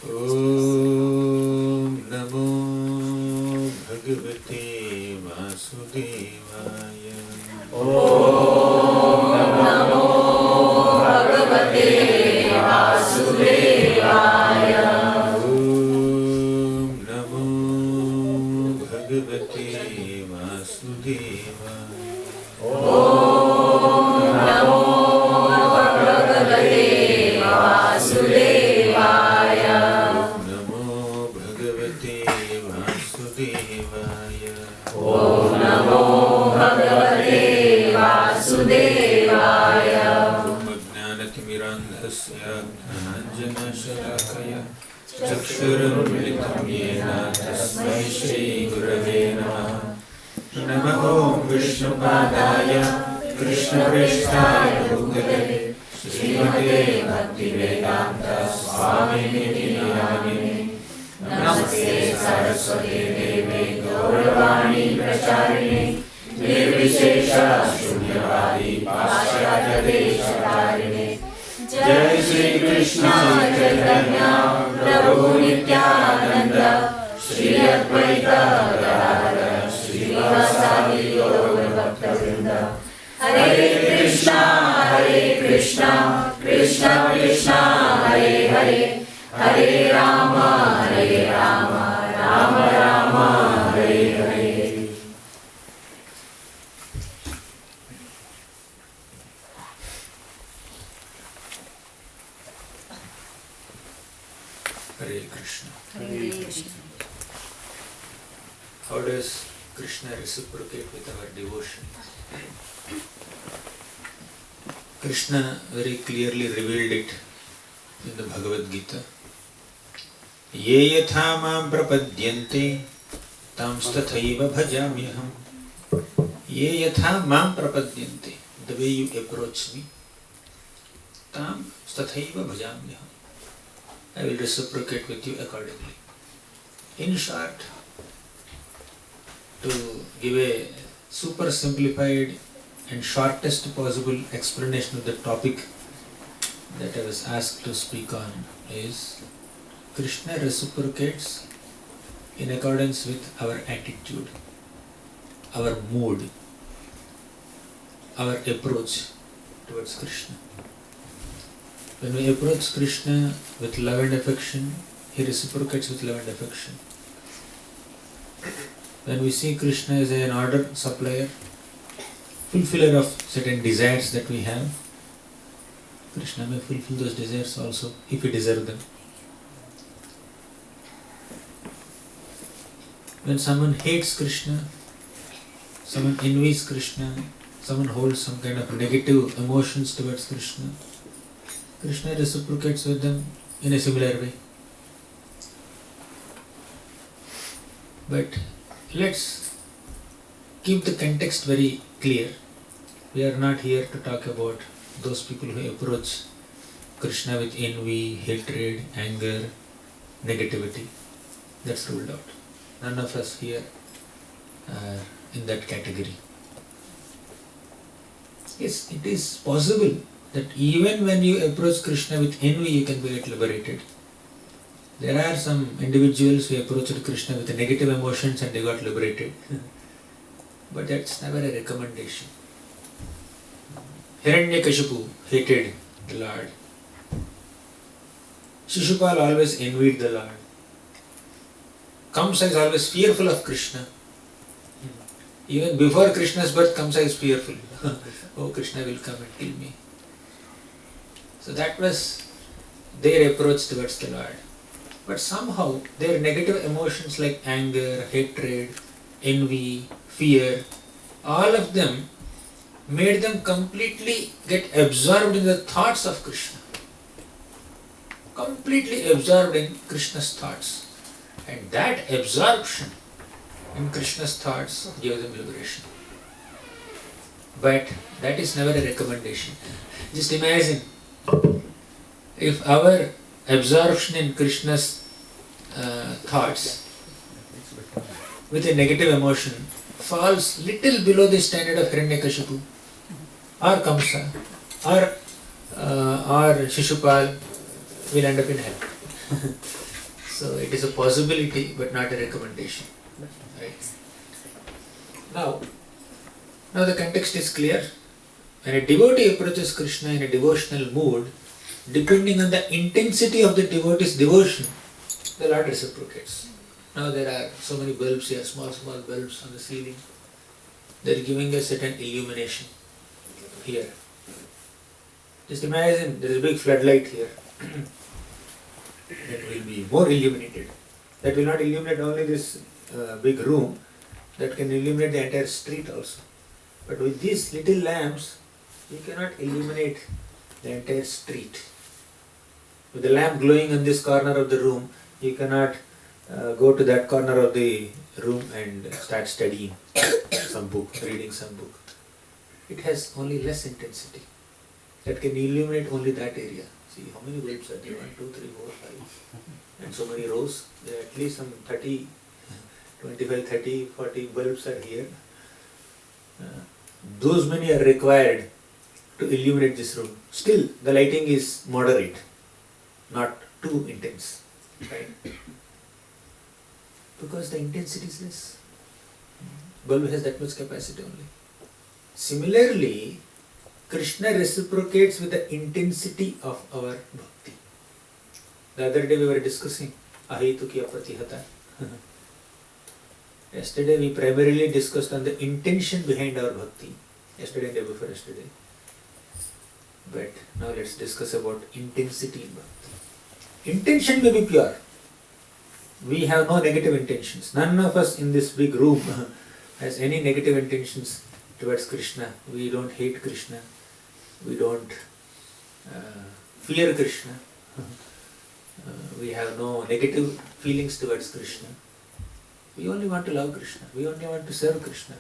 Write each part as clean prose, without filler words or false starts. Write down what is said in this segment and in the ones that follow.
Om Namo Bhagavate Vasudevaya. Om Namo Bhagavate Vasudevaya. Om Namo Bhagavate Vasudevaya. Om Namo Bhagavate Vasudevaya. Om Namo Bhagavate Vasudevaya. Om Jnanatimirandhasya Jnananjanashalakaya Chakshuram Militam Yena Tasmai Shri Gurave Namaha. Namo Om Vishnupadaya Krishna Preshthaya Bhutale Srimate Bhaktivedanta Swamini Namini. Namaste Saraswati Devi Gauravani Pracharine Nirvishesha Shunyavadi Paschatya Deshakarine. Jai Shri Krishna Chaitanya Prabhu Nityananda Shri Advaita Gadadhara Srivasadi Gaura Bhaktavrinda. Hare Krishna Krishna Krishna Hare Hare, Hare Rama Rama Rama Hare Hare. Hare Krishna. Hare Krishna. How does Krishna reciprocate with our devotion? Krishna very clearly revealed it in the Bhagavad Gita. Ye yatha mam prapadyante tam stathaiva bhajamyaham. Ye yatha mam prapadyante, the way you approach me, tam stathaiva bhajamyaham, I will reciprocate with you accordingly. In short, to give a super simplified and shortest possible explanation of the topic that I was asked to speak on is Krishna reciprocates in accordance with our attitude, our mood, our approach towards Krishna. When we approach Krishna with love and affection, He reciprocates with love and affection. When we see Krishna as an order supplier, fulfiller of certain desires that we have, Krishna may fulfill those desires also if we deserve them. When someone hates Krishna, someone envies Krishna, someone holds some kind of negative emotions towards Krishna, Krishna reciprocates with them in a similar way. But let's keep the context very clear. We are not here to talk about those people who approach Krishna with envy, hatred, anger, negativity. That's ruled out. None of us here are in that category. Yes, it is possible that even when you approach Krishna with envy, you can get liberated. There are some individuals who approached Krishna with negative emotions and they got liberated. But that's never a recommendation. Hiranyakashipu hated the Lord. Shishupal always envied the Lord. Kamsa is always fearful of Krishna. Even before Krishna's birth, Kamsa is fearful. Oh, Krishna will come and kill me. So that was their approach towards the Lord. But somehow their negative emotions like anger, hatred, envy, fear, all of them made them completely get absorbed in the thoughts of Krishna. Completely absorbed in Krishna's thoughts. And that absorption in Krishna's thoughts gave them liberation. But that is never a recommendation. Just imagine if our absorption in Krishna's thoughts with a negative emotion falls little below the standard of Hiranyakashipu or Kamsa or Shishupal, will end up in hell. So it is a possibility but not a recommendation. Right? Now the context is clear. When a devotee approaches Krishna in a devotional mood, depending on the intensity of the devotee's devotion, the Lord reciprocates. Now there are so many bulbs here, small bulbs on the ceiling. They are giving a certain illumination here. Just imagine there is a big floodlight here that will be more illuminated. That will not illuminate only this big room, that can illuminate the entire street also. But with these little lamps, you cannot illuminate the entire street. With the lamp glowing in this corner of the room, you cannot go to that corner of the room and start studying some book, reading some book. It has only less intensity. That can illuminate only that area. See how many bulbs are there? 1, 2, 3, 4, 5. And so many rows. There are at least some 30, 25, 30, 40 bulbs are here. Those many are required to illuminate this room. Still, the lighting is moderate, not too intense. Right? Because the intensity is less. Bulb has that much capacity only. Similarly, Krishna reciprocates with the intensity of our bhakti. The other day we were discussing ahetukya pratihata. Yesterday we primarily discussed on the intention behind our bhakti. Yesterday and day before yesterday. But now let's discuss about intensity in bhakti. Intention may be pure. We have no negative intentions. None of us in this big room has any negative intentions towards Krishna. We don't hate Krishna. We don't fear Krishna. We have no negative feelings towards Krishna. We only want to love Krishna. We only want to serve Krishna.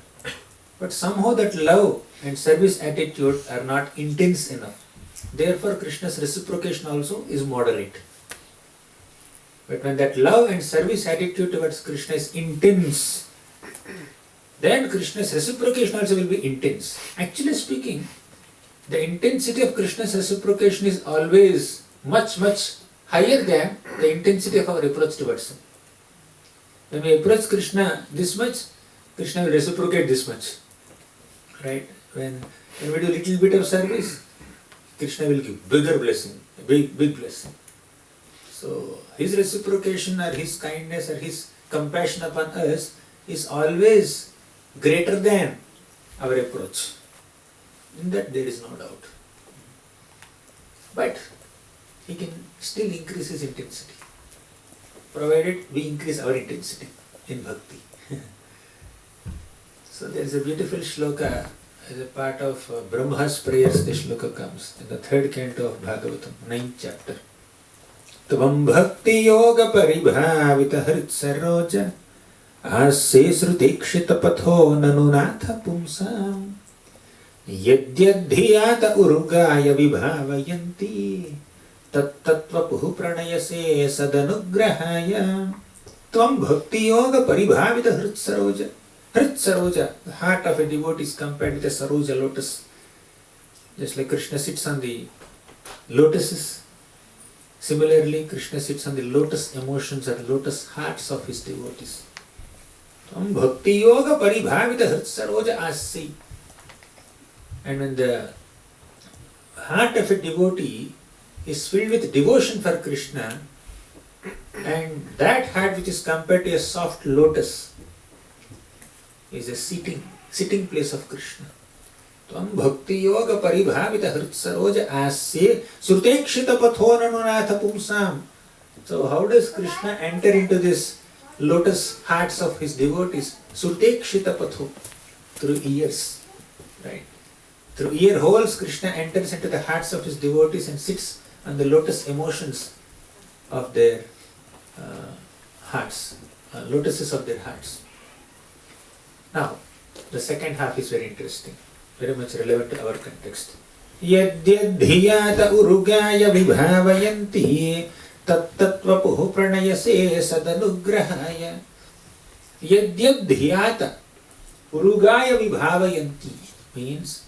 But somehow that love and service attitude are not intense enough. Therefore Krishna's reciprocation also is moderate. But when that love and service attitude towards Krishna is intense, then Krishna's reciprocation also will be intense. Actually speaking, the intensity of Krishna's reciprocation is always much higher than the intensity of our approach towards him. When we approach Krishna this much, Krishna will reciprocate this much. Right? When we do little bit of service, Krishna will give bigger blessing, a big blessing. So his reciprocation or his kindness or his compassion upon us is always greater than our approach. In that there is no doubt. But he can still increase his intensity, provided we increase our intensity in bhakti. So there is a beautiful shloka as a part of Brahma's prayers. The shloka comes in the 3rd canto of Bhagavatam, 9th chapter. Tvam bhakti yoga paribhavita hrit saroja asye srutikshita patho nanunatha pumsam yadyadhyata urugaya vibhavayanti tattattvapuhu pranayase sadanugrahaya. Tvam bhakti yoga paribhavita hrit saroja. Hrit saroja, the heart of a devotee is compared with a saroja lotus. Just like Krishna sits on the lotuses, similarly Krishna sits on the lotus emotions or lotus hearts of his devotees. Tvam bhakti yoga paribhavita hrit saroja asya. And when the heart of a devotee is filled with devotion for Krishna, and that heart which is compared to a soft lotus is a sitting place of Krishna. Tvam bhakti yoga paribhavita hrit saroja asya srutekshita patho nanunatha pumsam. So how does Krishna enter into this lotus hearts of his devotees? Srutekshita patho, through ears. Right? Through ear holes Krishna enters into the hearts of his devotees and sits on the lotus emotions of their hearts, lotuses of their hearts. Now, the second half is very interesting, very much relevant to our context. Yadyadhyata urugaya vibhavayanti tattatvapuhu pranayase sadanugrahaya. Yadyadhyata urugaya vibhavayanti means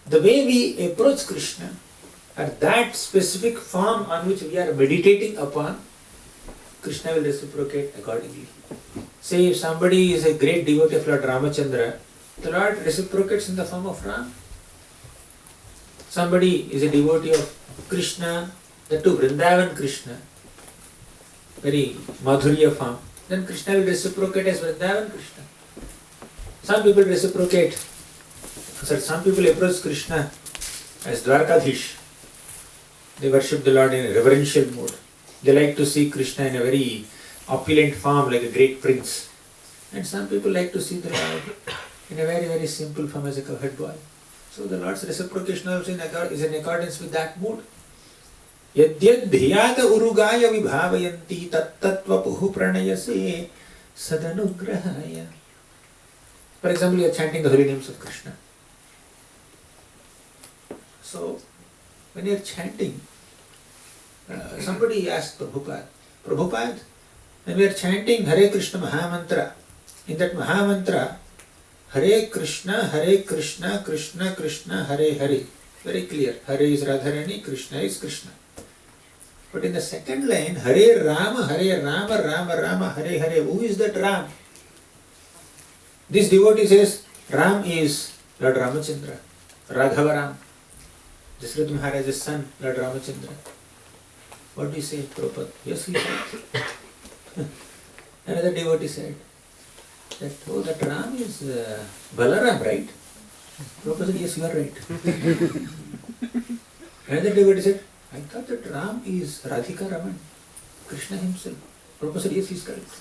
the way we approach Krishna, or that specific form on which we are meditating upon, Krishna will reciprocate accordingly. Say if somebody is a great devotee of Lord Ramachandra, the Lord reciprocates in the form of Ram. Somebody is a devotee of Krishna, that too Vrindavan Krishna, very Madhurya form, then Krishna will reciprocate as Vrindavan Krishna. Some people approach Krishna as Dwarkadhish. They worship the Lord in a reverential mood. They like to see Krishna in a very opulent form like a great prince. And some people like to see the Lord in a very, very simple form as a cowherd boy. So the Lord's reciprocation also is in accordance with that mood. Yadyad bhiyata urugaya vibhavayanti tattattva puhu pranayase sadanugrahaya. For example, you are chanting the holy names of Krishna. So, when you are chanting, somebody asked Prabhupada, when we are chanting Hare Krishna Mahamantra, in that Mahamantra, Hare Krishna, Krishna Krishna, Hare Hare. Very clear. Hare is Radharani, Krishna is Krishna. But in the second line, Hare Rama, Rama Rama, Hare Hare. Who is that Ram? This devotee says, Ram is Lord Ramachandra, Raghava Ram, Dasharatha Maharaj's son, Lord Ramachandra. What do you say, Prabhupada? Yes, he said. Another devotee said, that Ram is Balaram, right? Prabhupada said, yes, you are right. Another devotee said, I thought that Ram is Radhika Raman, Krishna himself. Prabhupada said, yes, he is correct.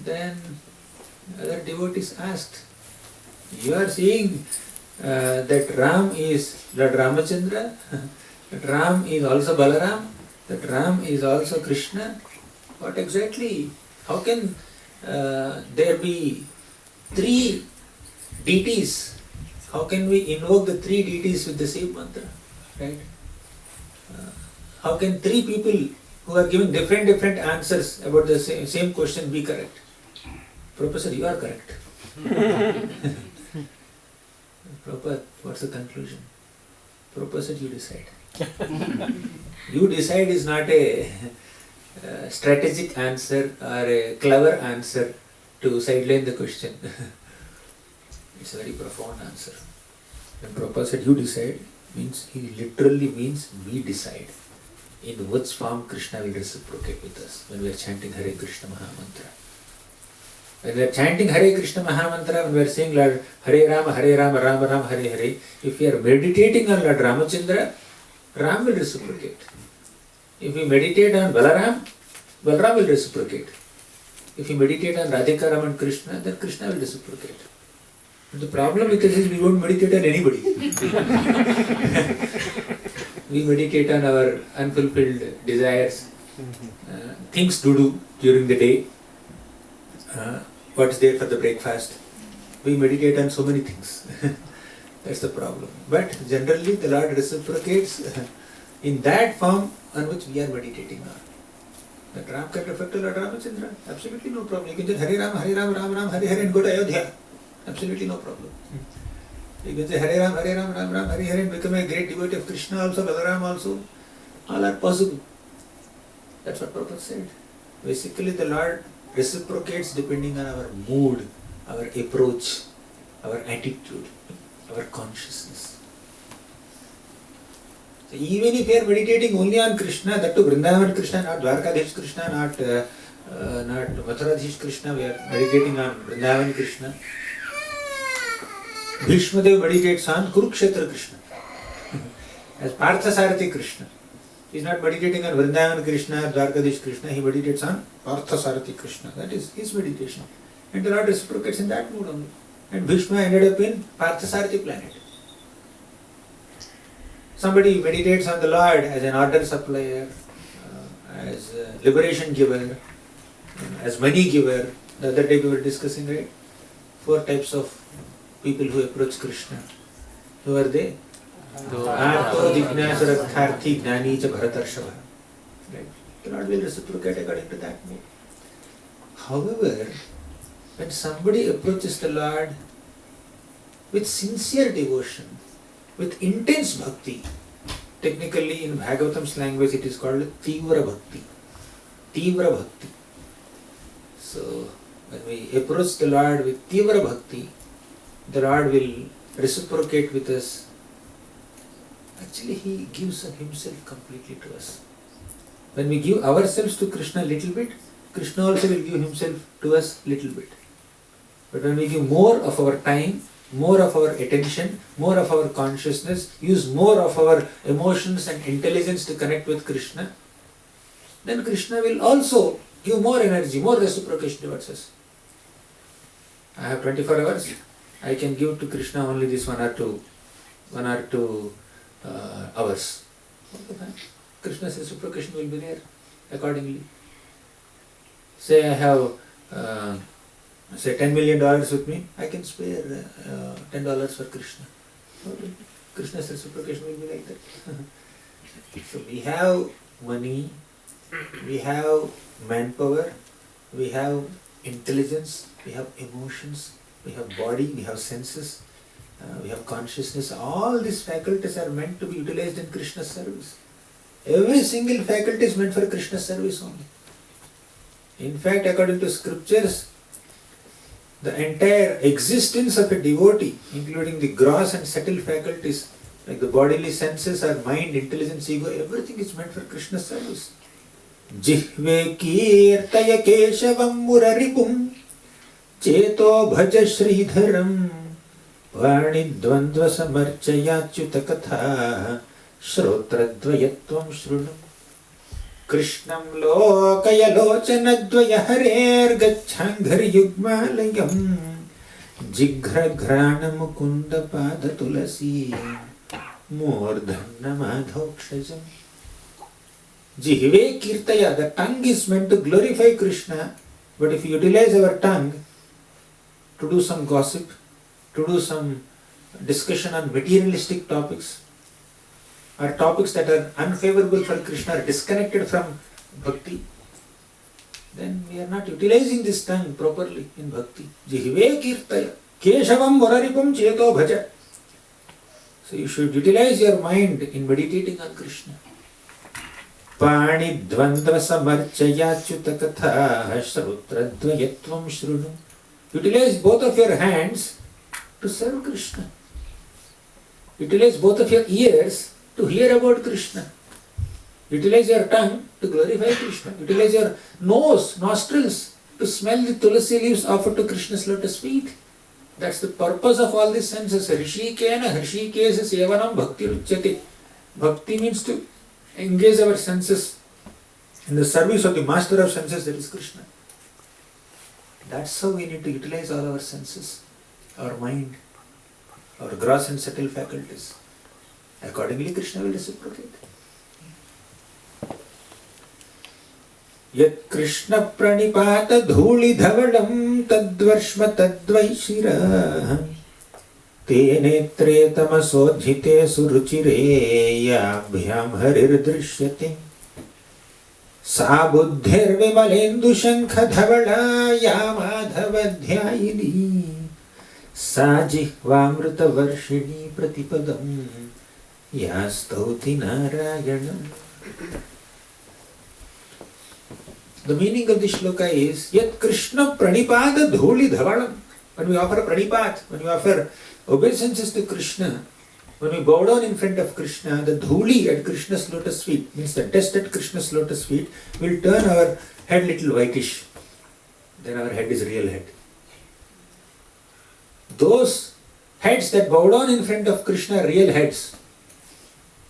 Then other devotees asked, you are saying that Ram is Lord Ramachandra, that Ram is also Balaram, that Ram is also Krishna. What exactly? How can there be three deities? How can we invoke the three deities with the same mantra? Right? How can three people who are giving different answers about the same question be correct? Prabhupada said, you are correct. Prabhupada, what's the conclusion? Prabhupada said, you decide. You decide is not a strategic answer or a clever answer to sideline the question. It's a very profound answer. When Prabhupada said, you decide, means he literally means we decide in which form Krishna will reciprocate with us when we are chanting Hare Krishna Mahamantra. When we are chanting Hare Krishna Mahamantra, when we are saying Lord Hare Rama, Rama Rama, Hare Hare, if we are meditating on Lord Ramachandra, Ram will reciprocate. If we meditate on Balaram, Balaram will reciprocate. If we meditate on Radhika Raman Krishna, then Krishna will reciprocate. But the problem with us is we won't meditate on anybody. We meditate on our unfulfilled desires, things to do during the day, what's there for the breakfast. We meditate on so many things. That's the problem. But generally the Lord reciprocates in that form on which we are meditating on. That Ram can refer to Lord Ramachandra. Absolutely no problem. You can just Hare Rama, Rama Rama, Hare Hare and go to Ayodhya. Absolutely no problem. You can say Hare Rama, Rama Rama, Hare Hare and become a great devotee of Krishna also, Balaram also. All are possible. That's what Prabhupada said. Basically the Lord reciprocates depending on our mood, our approach, our attitude, our consciousness. So even if we are meditating only on Krishna, that too Vrindavan Krishna, not Dwarkadhish Krishna, not Mathuradhish Krishna, we are meditating on Vrindavan Krishna. Bhishma Dev meditates on Kurukshetra Krishna as Parthasarathi Krishna. He is not meditating on Vrindavan Krishna or Dwarkadish Krishna, he meditates on Parthasarathi Krishna. That is his meditation. And the Lord reciprocates in that mood only. And Bhishma ended up in Parthasarathi planet. Somebody meditates on the Lord as an order supplier, as a liberation giver, as money giver. The other day we were discussing, right? 4 types of people who approach Krishna. Who are they? Arto, Jignasa, Radharthi, Gnani, cha Bharatarshava. Right? The Lord will reciprocate according to that mood. However, when somebody approaches the Lord with sincere devotion, with intense bhakti, technically in Bhagavatam's language it is called Tivra Bhakti. Tivra Bhakti. So when we approach the Lord with Tivra Bhakti, the Lord will reciprocate with us. Actually, He gives Himself completely to us. When we give ourselves to Krishna a little bit, Krishna also will give Himself to us little bit. But when we give more of our time, more of our attention, more of our consciousness, use more of our emotions and intelligence to connect with Krishna, then Krishna will also give more energy, more reciprocation towards us. I have 24 hours, I can give to Krishna only this 1 or 2 hours. Okay, Krishna's reciprocation will be there accordingly. Say I have say $10 million with me, I can spare $10 for Krishna. Okay. Krishna's reciprocation will be like that. So we have money, we have manpower, we have intelligence, we have emotions, we have body, we have senses, we have consciousness. All these faculties are meant to be utilized in Krishna's service. Every single faculty is meant for Krishna's service only. In fact, according to scriptures, the entire existence of a devotee, including the gross and subtle faculties, like the bodily senses or mind, intelligence, ego, everything is meant for Krishna's service. Jihve kirtaya keshavam muraripum cheto bhaja sridharam vani dvandva samarchaya achyuta katha shrotradvayatvam shrunam Krishnam lokaya lochanadvaya harer gacchangari yugmalayam jighra grana mukunda pada tulasi mordhanna madhokshajam. Jihve kirtaya, the tongue is meant to glorify Krishna, but if you utilize our tongue to do some gossip, to do some discussion on materialistic topics, or topics that are unfavorable for Krishna, are disconnected from Bhakti, then we are not utilizing this tongue properly in Bhakti. Jihve kirtaya, keshavam muraripam cheto bhaja. So you should utilize your mind in meditating on Krishna. Pani dvandva samarchaya achyuta katha shrutradvayatvam shrunu. Utilize both of your hands to serve Krishna. Utilize both of your ears to hear about Krishna. Utilize your tongue to glorify Krishna. Utilize your nostrils to smell the tulasi leaves offered to Krishna's lotus feet. That's the purpose of all these senses. Rishikena hrishikesa sevanam bhakti ruchyate. Bhakti means to engage our senses in the service of the master of senses, that is Krishna. That's how we need to utilize all our senses, our mind, our gross and subtle faculties. Accordingly, Krishna will reciprocate. Yat Krishna pranipata dhuli dhavalam tadvarshma tadvaishira tene tamasodhite suruchire yabhyam harir drishyate sa buddhir vimalendu shankha dhavala yamadhavadhyayini sa jihvamrita varshini pratipadam yastauti narayanam. The meaning of this shloka is Yat Krishna pranipada dhuli dhavalam. When we offer pranipat, when we offer obeisances to Krishna, when we bow down in front of Krishna, the dhuli at Krishna's lotus feet, means the dust at Krishna's lotus feet, will turn our head little whitish. Then our head is real head. Those heads that bow down in front of Krishna are real heads.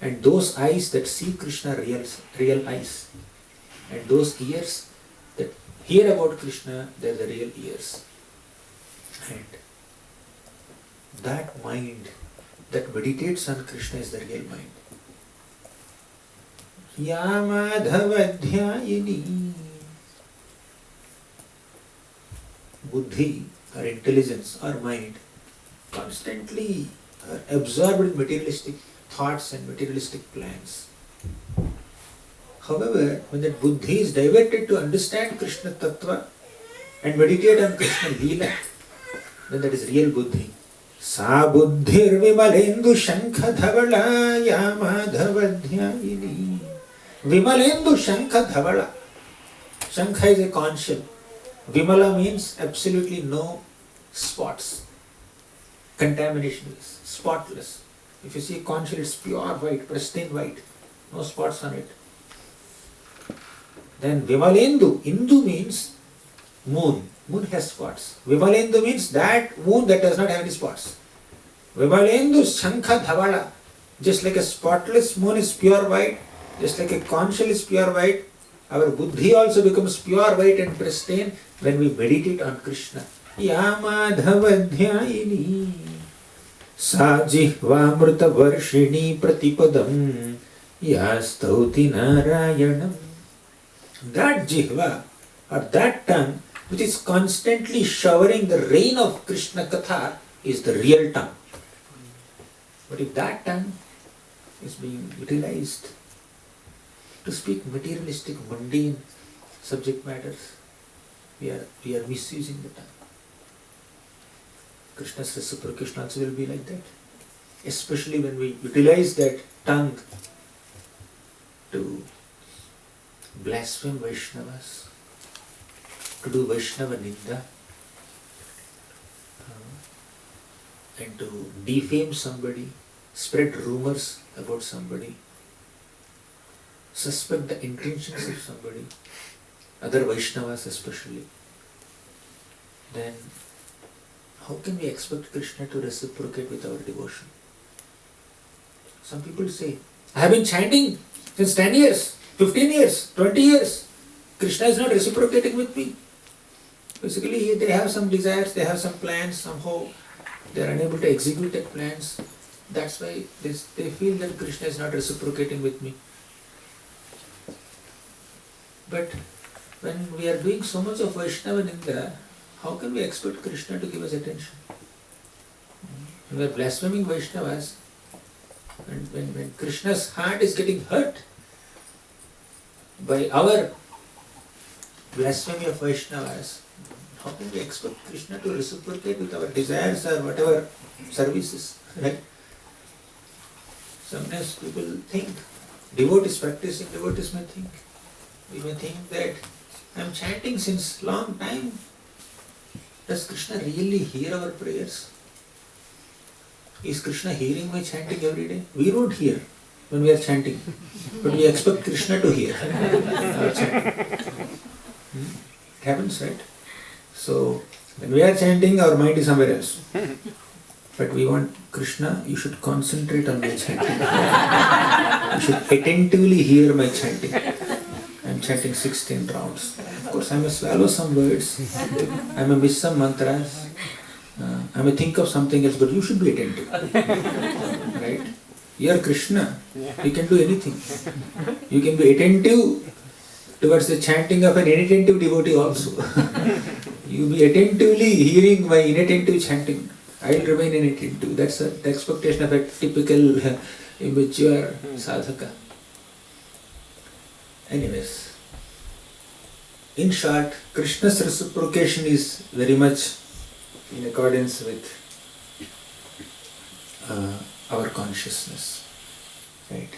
And those eyes that see Krishna are real eyes. And those ears that hear about Krishna, they are the real ears. And that mind that meditates on Krishna is the real mind. Yamadhavadhyayini. Buddhi or intelligence or mind constantly are absorbed in materialistic thoughts and materialistic plans. However, when that buddhi is diverted to understand Krishna Tattva and meditate on Krishna Leela, then that is real buddhi. Sa buddhir vimalendu shankha dhavala ya madhavadhyayini. Vimalendu shankha dhavala. Shankha is a conch shell. Vimala means absolutely no spots. Contamination is spotless. If you see a conch shell, it's pure white, pristine white, no spots on it. Then Vimalendu, Indu means moon. Moon has spots. Vimalendu means that moon that does not have any spots. Vimalendu Shankha Dhavala, just like a spotless moon is pure white, just like a conch shell is pure white, our buddhi also becomes pure white and pristine when we meditate on Krishna. Yamadhavadhyayini Sajihvamrita varshini pratipadam Yastauti narayanam. That jihva or that tongue which is constantly showering the rain of Krishna Katha is the real tongue. But if that tongue is being utilized to speak materialistic, mundane subject matters, we are misusing the tongue. Krishna's reciprocation also will be like that. Especially when we utilize that tongue to blaspheme Vaishnavas, to do Vaishnava Ninda, and to defame somebody, spread rumors about somebody, suspect the intentions of somebody, other Vaishnavas especially, then how can we expect Krishna to reciprocate with our devotion? Some people say, I have been chanting since 10 years, 15 years, 20 years. Krishna is not reciprocating with me. Basically, they have some desires, they have some plans, somehow they are unable to execute their plans. That's why they feel that Krishna is not reciprocating with me. But when we are doing so much of Vaishnava Ninda, how can we expect Krishna to give us attention? When we are blaspheming Vaishnavas, when Krishna's heart is getting hurt by our blasphemy of Vaishnavas, how can we expect Krishna to reciprocate with our desires or whatever services, right? Sometimes people think, devotees practicing, devotees may think, we may think that I am chanting since long time. Does Krishna really hear our prayers? Is Krishna hearing my chanting every day? We don't hear when we are chanting, but we expect Krishna to hear our chanting. It happens, right? So, when we are chanting, our mind is somewhere else. But we want Krishna, you should concentrate on my chanting. You should attentively hear my chanting. I am chanting 16 rounds. Of course, I may swallow some words, I may miss some mantras, I may think of something else, but you should be attentive. Right? You are Krishna, you can do anything. You can be attentive towards the chanting of an inattentive devotee also. You be attentively hearing my inattentive chanting. I will remain inattentive. That's the expectation of a typical immature sadhaka. Anyways, in short, Krishna's reciprocation is very much in accordance with our consciousness. Right?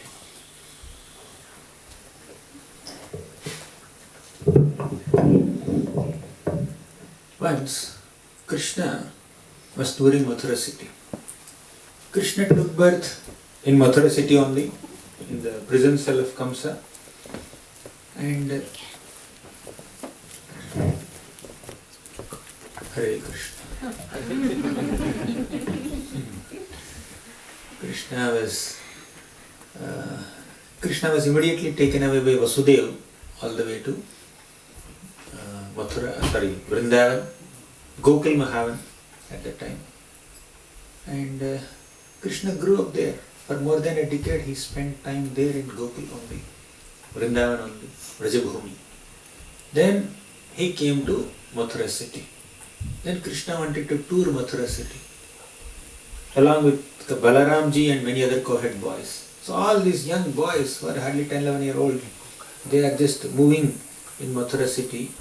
Once, Krishna was touring Mathura city. Krishna took birth in Mathura city only, in the prison cell of Kamsa. And Hare Krishna. Krishna was immediately taken away by Vasudeva all the way to Vrindavan, Gokul Mahavan at that time. And Krishna grew up there. For more than a decade he spent time there in Gokul only, Vrindavan only, Rajabhumi. Then he came to Mathura city. Then Krishna wanted to tour Mathura city, along with the Balaramji and many other co-head boys. So all these young boys who are hardly 10-11 years old, they are just moving in Mathura city,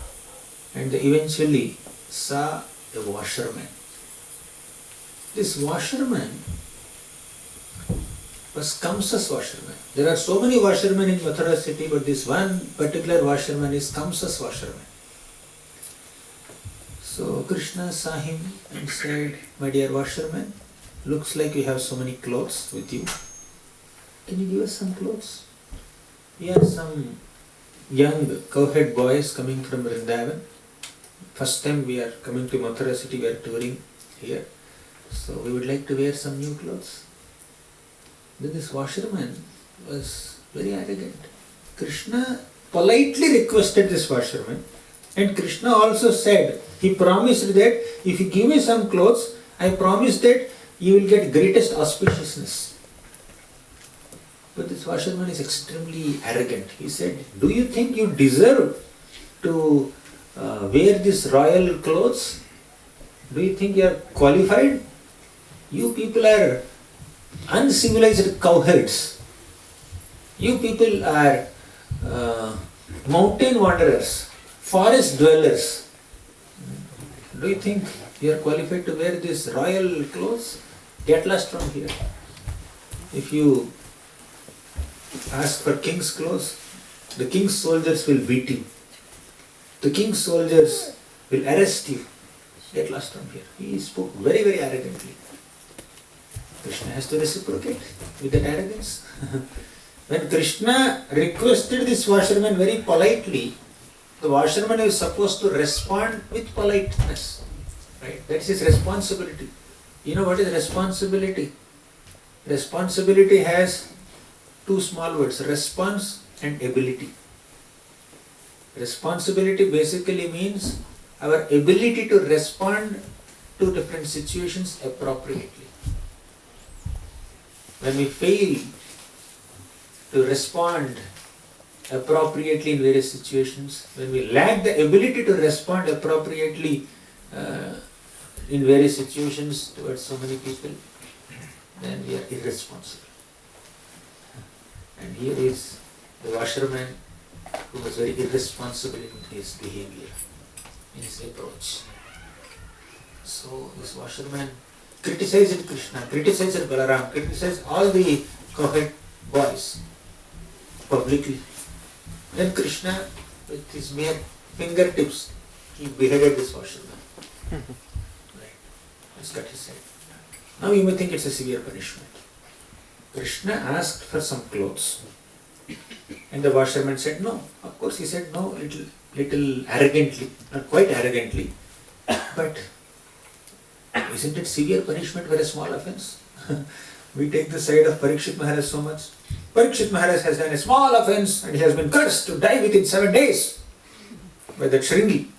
and they eventually saw a washerman. This washerman was Kamsa's washerman. There are so many washermen in Mathura city, but this one particular washerman is Kamsa's washerman. So Krishna saw him and said, "My dear washerman, looks like you have so many clothes with you. Can you give us some clothes? We are some young cowhead boys coming from Vrindavan. First time we are coming to Mathura city, we are touring here. So we would like to wear some new clothes." Then this washerman was very arrogant. Krishna politely requested this washerman, and Krishna also said, he promised that if you give me some clothes, I promise that you will get greatest auspiciousness. But this washerman is extremely arrogant. He said, "Do you think you deserve to wear these royal clothes? Do you think you are qualified? You people are uncivilized cowherds. You people are mountain wanderers, forest dwellers. Do you think you are qualified to wear these royal clothes? Get lost from here. If you ask for king's clothes, the king's soldiers will beat you. The king's soldiers will arrest you. Get lost from here." He spoke very, very arrogantly. Krishna has to reciprocate with that arrogance. When Krishna requested this washerman very politely, the washerman is supposed to respond with politeness. Right? That's his responsibility. You know what is responsibility? Responsibility has two small words, response and ability. Responsibility basically means our ability to respond to different situations appropriately. When we fail to respond appropriately in various situations, when we lack the ability to respond appropriately in various situations towards so many people, then we are irresponsible. And here is the washerman who was very irresponsible in his behavior, in his approach. So this washerman criticized Krishna, criticized Balaram, criticized all the cowherd boys publicly. Then Krishna, with his mere fingertips, he beheaded this washerman. Right. Let's cut his head. Now you may think it's a severe punishment. Krishna asked for some clothes, and the washerman said no. Of course he said no, little arrogantly, not quite arrogantly, but isn't it severe punishment for a small offense? We take the side of Parikshit Maharaj so much. Parikshit Maharaj has done a small offense and he has been cursed to die within 7 days by that Shringi.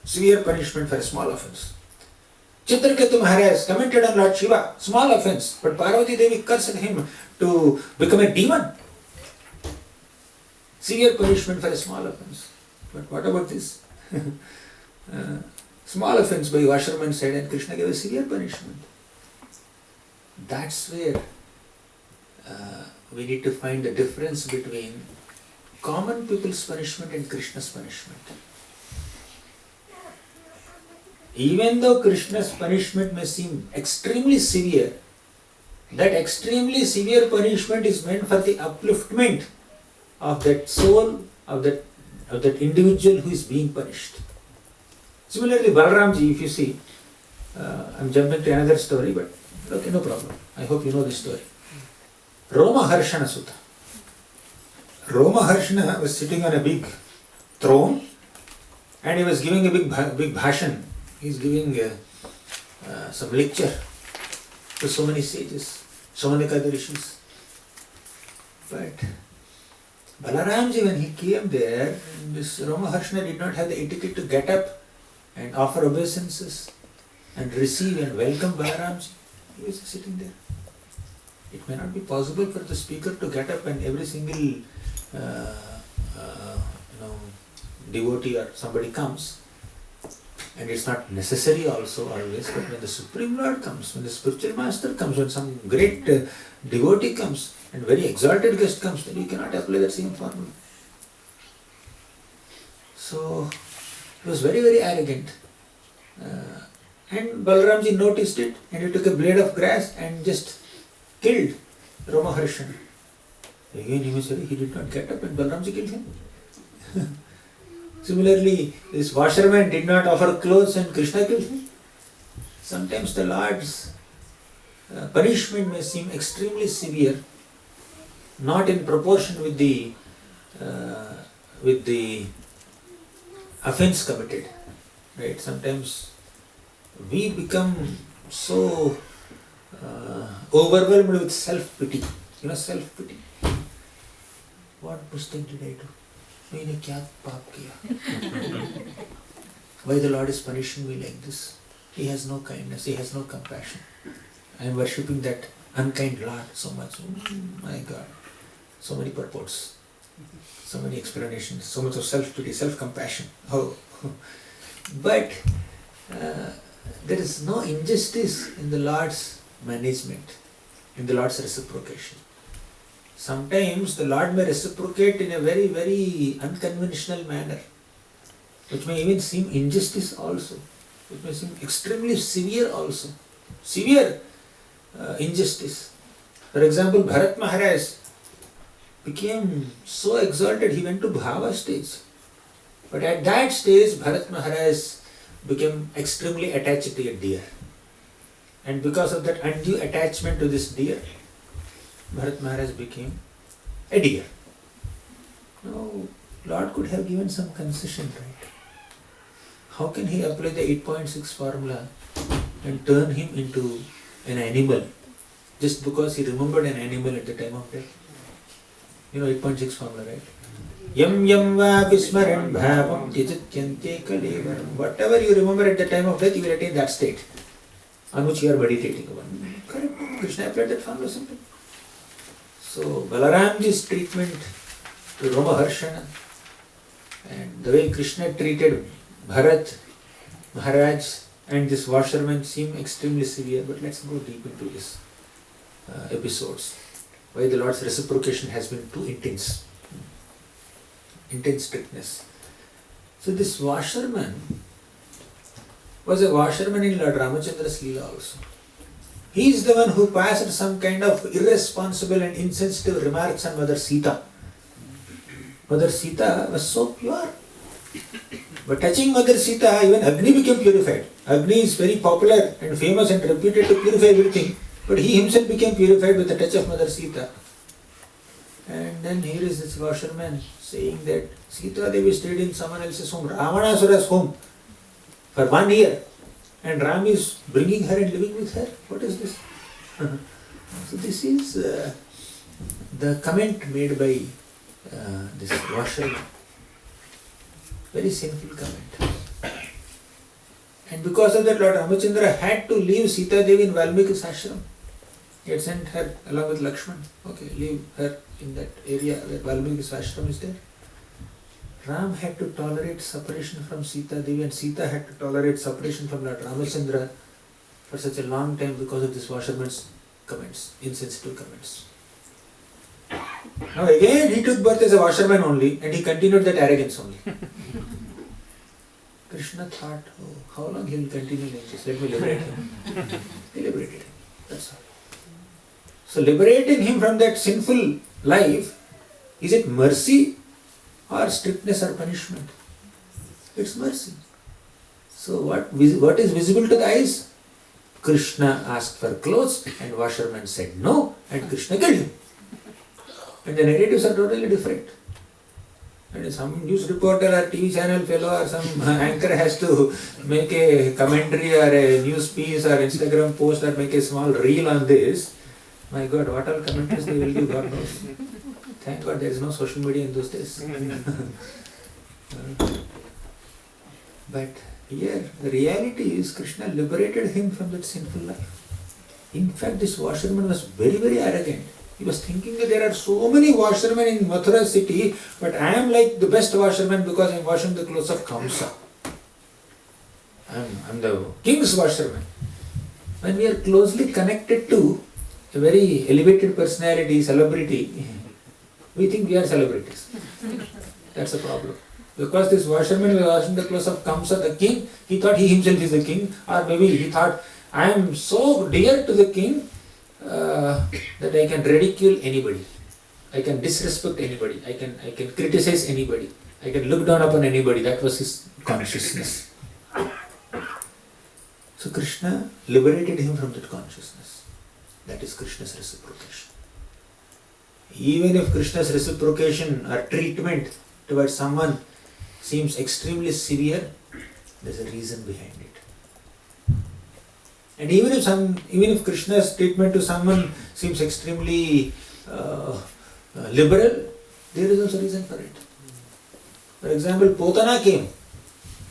Severe punishment for a small offense. Chitraketu Maharaj commented on Lord Shiva, small offense, but Parvati Devi cursed him to become a demon. Severe punishment for a small offense. But what about this? Small offense by washerman said, and Krishna gave a severe punishment. That's where we need to find the difference between common people's punishment and Krishna's punishment. Even though Krishna's punishment may seem extremely severe, that extremely severe punishment is meant for the upliftment of that soul, of that individual who is being punished. Similarly, Balaramji, if you see, I'm jumping to another story, but okay, no problem. I hope you know this story. Roma Harshana Sutta. Roma Harshana was sitting on a big throne and he was giving a big bhashan. He's giving some lecture to so many sages, Somanakada rishis. But Balaramji, when he came there, this Roma Harshana did not have the etiquette to get up and offer obeisances and receive and welcome Balaramji. He was sitting there. It may not be possible for the speaker to get up and every single devotee or somebody comes. And it's not necessary also always, but when the Supreme Lord comes, when the spiritual master comes, when some great devotee comes and very exalted guest comes, then you cannot apply that same formula. So he was very, very arrogant. And Balaramji noticed it and he took a blade of grass and just killed Ramaharshan. Again immediately he did not get up and Balaramji killed him. Similarly, this washerman did not offer clothes and Krishna killed him. Sometimes the Lord's punishment may seem extremely severe, not in proportion with the offense committed. Right? Sometimes we become so overwhelmed with self-pity. Self-pity. What mistake did I do? मैंने क्या पाप किया? Why the Lord is punishing me like this? He has no kindness, He has no compassion. I am worshipping that unkind Lord so much. My God. So many purports, so many explanations, so much of self-pity, self-compassion. Oh. But there is no injustice in the Lord's management, in the Lord's reciprocation. Sometimes the Lord may reciprocate in a very, very unconventional manner, which may even seem injustice also, which may seem extremely severe also. Severe injustice. For example, Bharat Maharaj became so exalted, he went to Bhava stage. But at that stage, Bharat Maharaj became extremely attached to a deer. And because of that undue attachment to this deer, Bharat Maharaj became a deer. Now, Lord could have given some concession, right? How can He apply the 8.6 formula and turn him into an animal just because he remembered an animal at the time of death? 8.6 formula, right? Yam yam va vismaran bhavam tijatyante kalevaram. Whatever you remember at the time of death, you will attain that state on which you are meditating upon. Correct? Krishna applied that formula simply. So, Balaramji's treatment to Ramaharshana and the way Krishna treated Bharat Maharaj and this washerman seem extremely severe, but let's go deep into these episodes. Why the Lord's reciprocation has been too intense. Intense strictness. So this washerman was a washerman in Lord Ramachandra's Leela also. He is the one who passed some kind of irresponsible and insensitive remarks on Mother Sita. Mother Sita was so pure. But touching Mother Sita, even Agni became purified. Agni is very popular and famous and reputed to purify everything. But he himself became purified with the touch of Mother Sita. And then here is this washerman saying that Sita Devi stayed in someone else's home, Ravanasura's home, for 1 year. And Ram is bringing her and living with her. What is this? So this is the comment made by this washerman. Very sinful comment. And because of that, Lord Ramachandra had to leave Sita Devi in Valmiki's ashram. He had sent her along with Lakshman. Okay, leave her in that area where Valmiki's ashram is there. Ram had to tolerate separation from Sita Devi and Sita had to tolerate separation from Lord Ramachandra for such a long time because of this washerman's comments, insensitive comments. Now again he took birth as a washerman only and he continued that arrogance only. Krishna thought, oh, how long he will continue like this? Let me liberate him. He liberated him. That's all. So liberating him from that sinful life, is it mercy or strictness or punishment? It's mercy. So what is visible to the eyes? Krishna asked for clothes and washerman said no and Krishna killed him. And the narratives are totally different. And some news reporter or TV channel fellow or some anchor has to make a commentary or a news piece or Instagram post or make a small reel on this. My God, what all commentaries they will give, God knows. Thank God there is no social media in those days. But here, the reality is Krishna liberated him from that sinful life. In fact, this washerman was very, very arrogant. He was thinking that there are so many washermen in Mathura city, but I am like the best washerman because I am washing the clothes of Kamsa. I am the king's washerman. When we are closely connected to a very elevated personality, celebrity, we think we are celebrities. That's a problem. Because this washerman was washing the clothes of Kamsa, the king, he thought he himself is the king, or maybe he thought, I am so dear to the king that I can ridicule anybody. I can disrespect anybody. I can criticize anybody. I can look down upon anybody. That was his consciousness. So Krishna liberated him from that consciousness. That is Krishna's reciprocation. Even if Krishna's reciprocation or treatment towards someone seems extremely severe, there's a reason behind it. And even if Krishna's treatment to someone seems extremely liberal, there is also a reason for it. For example, Potana came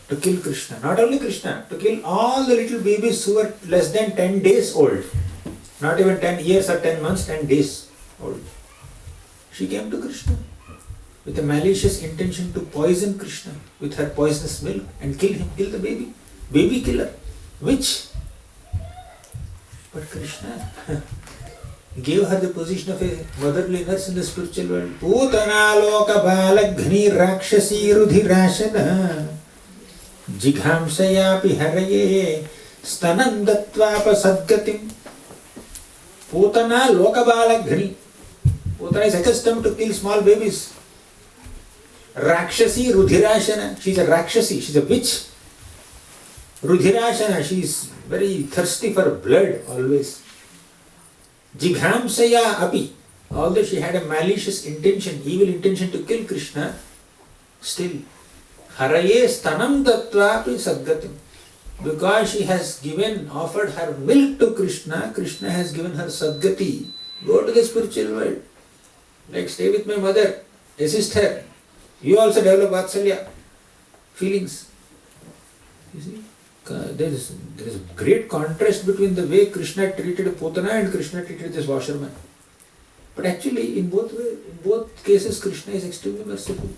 to kill Krishna. Not only Krishna, to kill all the little babies who were less than 10 days old. Not even 10 years or 10 months, 10 days old. She came to Krishna with a malicious intention to poison Krishna with her poisonous milk and kill him, kill the baby. Baby killer. Witch. But Krishna gave her the position of a motherly nurse in the spiritual world. Putana loka balaghni rakshasi rudhirashana jighamsayapi haraye stanam datvapa sadgatim. Putana loka balaghni. Putana is accustomed to kill small babies. Rakshasi rudhirashana. She is a Rakshasi, she is a witch. Rudhirashana, she is very thirsty for blood always. Jighamsaya api. Although she had a malicious intention, evil intention to kill Krishna, still haraye stanam tattvapi sadgatim. Because she has offered her milk to Krishna, Krishna has given her sadgati. Go to the spiritual world. Like stay with my mother, assist her. You also develop vatsalya, feelings. You see? There is a great contrast between the way Krishna treated Putana and Krishna treated this washerman. But actually, in both cases, Krishna is extremely merciful.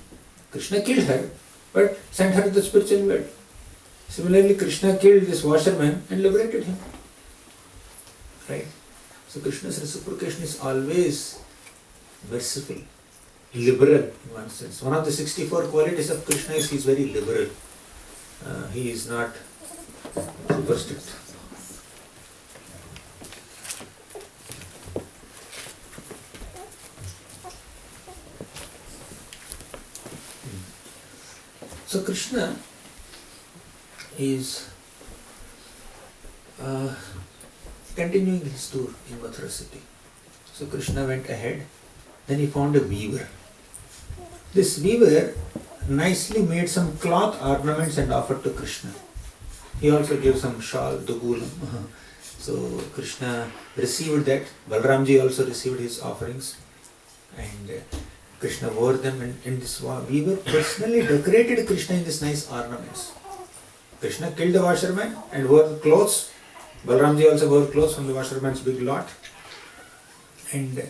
Krishna killed her, but sent her to the spiritual world. Similarly, Krishna killed this washerman and liberated him. Right? So Krishna's reciprocation is always merciful, liberal in one sense. One of the 64 qualities of Krishna is he is very liberal. He is not super strict. So Krishna is continuing his tour in Mathura city. So Krishna went ahead, then he found a weaver. This weaver nicely made some cloth ornaments and offered to Krishna. He also gave some shawl, dugulam. So Krishna received that. Balramji also received his offerings. And Krishna wore them, and this weaver personally decorated Krishna in these nice ornaments. Krishna killed the washerman and wore the clothes. Balramji also wore clothes from the washerman's big lot. And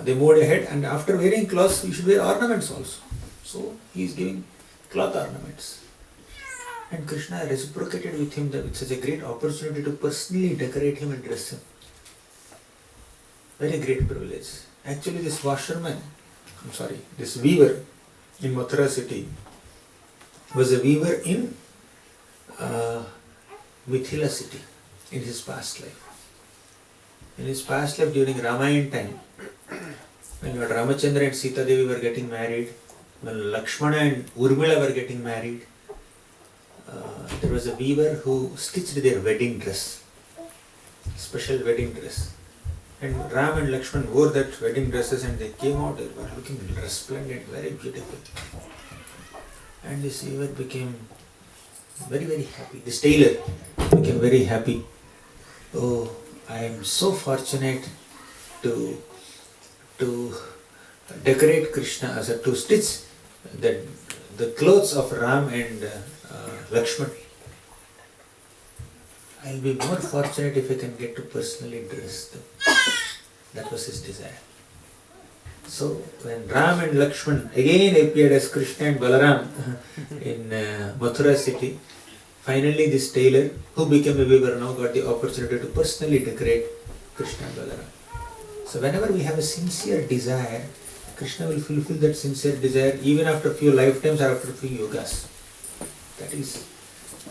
they moved ahead, and after wearing clothes, you should wear ornaments also. So he is giving cloth ornaments. And Krishna reciprocated with him with such a great opportunity to personally decorate him and dress him. Very great privilege. Actually, this weaver in Mathura city was a weaver in Mithila city in his past life. In his past life, during Ramayana time, when Lord Ramachandra and Sita Devi were getting married, when Lakshmana and Urmila were getting married, there was a weaver who stitched their wedding dress, special wedding dress. And Ram and Lakshman wore that wedding dresses, and they came out, they were looking resplendent, very beautiful. And this weaver became very, very happy. This tailor became very happy. Oh, I am so fortunate to decorate Krishna, to stitch the clothes of Ram and Lakshman. I'll be more fortunate if I can get to personally dress them. That was his desire. So when Ram and Lakshman again appeared as Krishna and Balaram in Mathura city, finally this tailor, who became a weaver now, got the opportunity to personally decorate Krishna and Balaram. So whenever we have a sincere desire, Krishna will fulfill that sincere desire even after a few lifetimes or after a few yogas. That is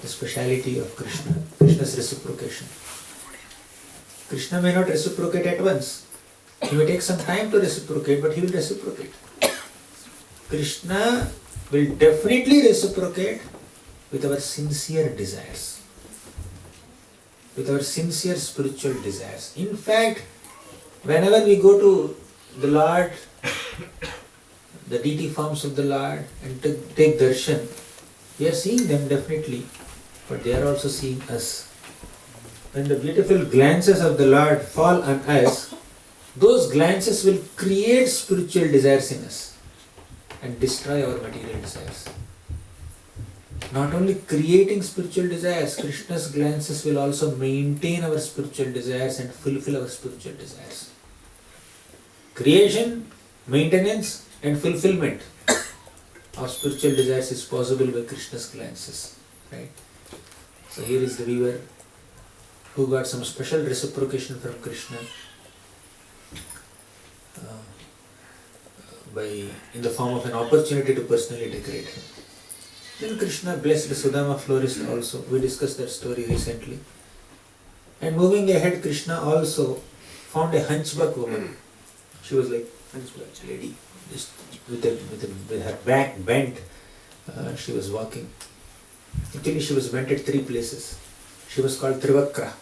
the speciality of Krishna, Krishna's reciprocation. Krishna may not reciprocate at once. He may take some time to reciprocate, but he will reciprocate. Krishna will definitely reciprocate with our sincere desires, with our sincere spiritual desires. In fact, whenever we go to the Lord, the deity forms of the Lord, and take darshan, we are seeing them definitely, but they are also seeing us. When the beautiful glances of the Lord fall on us, those glances will create spiritual desires in us and destroy our material desires. Not only creating spiritual desires, Krishna's glances will also maintain our spiritual desires and fulfill our spiritual desires. Creation, maintenance and fulfillment of spiritual desires is possible by Krishna's glances. Right? So here is the weaver who got some special reciprocation from Krishna in the form of an opportunity to personally decorate him. Then Krishna blessed Sudama florist also. We discussed that story recently. And moving ahead, Krishna also found a hunchback woman. She was like hunchback lady, just with her back bent. She was walking. Actually, she was bent at 3 places. She was called Trivakra.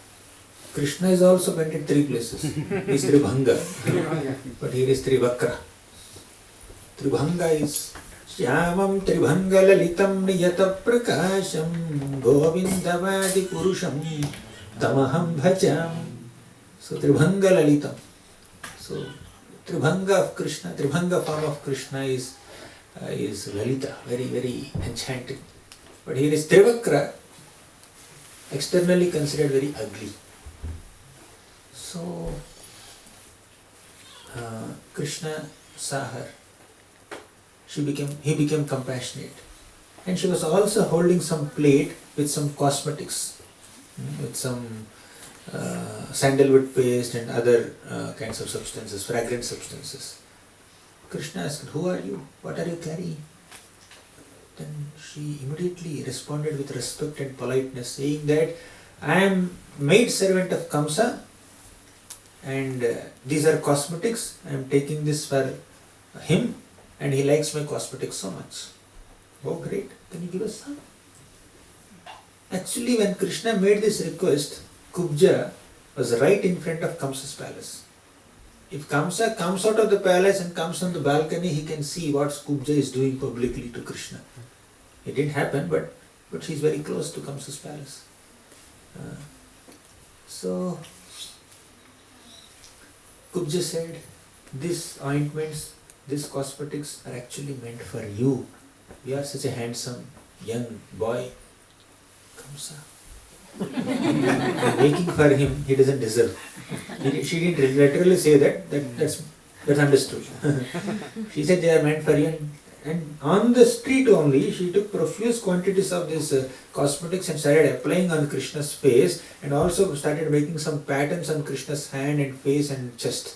Krishna is also bent at 3 places. He is Tribhanga, but here is Trivakra. Tribhanga is Shyamam Tribhanga Lalitam Niyata Prakasham Govindavadi Purusham Tamaham Bhajam. So Tribhanga Lalitam. So Tribhanga of Krishna, Tribhanga form of Krishna is Lalita, very, very enchanting. But here is Trivakra, externally considered very ugly. So Krishna saw her. He became compassionate. And she was also holding some plate with some cosmetics, with some sandalwood paste and other kinds of substances, fragrant substances. Krishna asked, "Who are you? What are you carrying?" Then she immediately responded with respect and politeness, saying that I am maid servant of Kamsa and these are cosmetics. I am taking this for him and he likes my cosmetics so much. Oh great, can you give us some? Actually, when Krishna made this request, Kubja was right in front of Kamsa's palace. If Kamsa comes out of the palace and comes on the balcony, he can see what Kubja is doing publicly to Krishna. It didn't happen, but she's very close to Kamsa's palace. So Kubja said, these ointments, these cosmetics are actually meant for you. You are such a handsome young boy. Kamsa. Making for him, he doesn't deserve. She didn't literally say that's understood. She said they are meant for you. And on the street only, she took profuse quantities of these cosmetics and started applying on Krishna's face, and also started making some patterns on Krishna's hand and face and chest.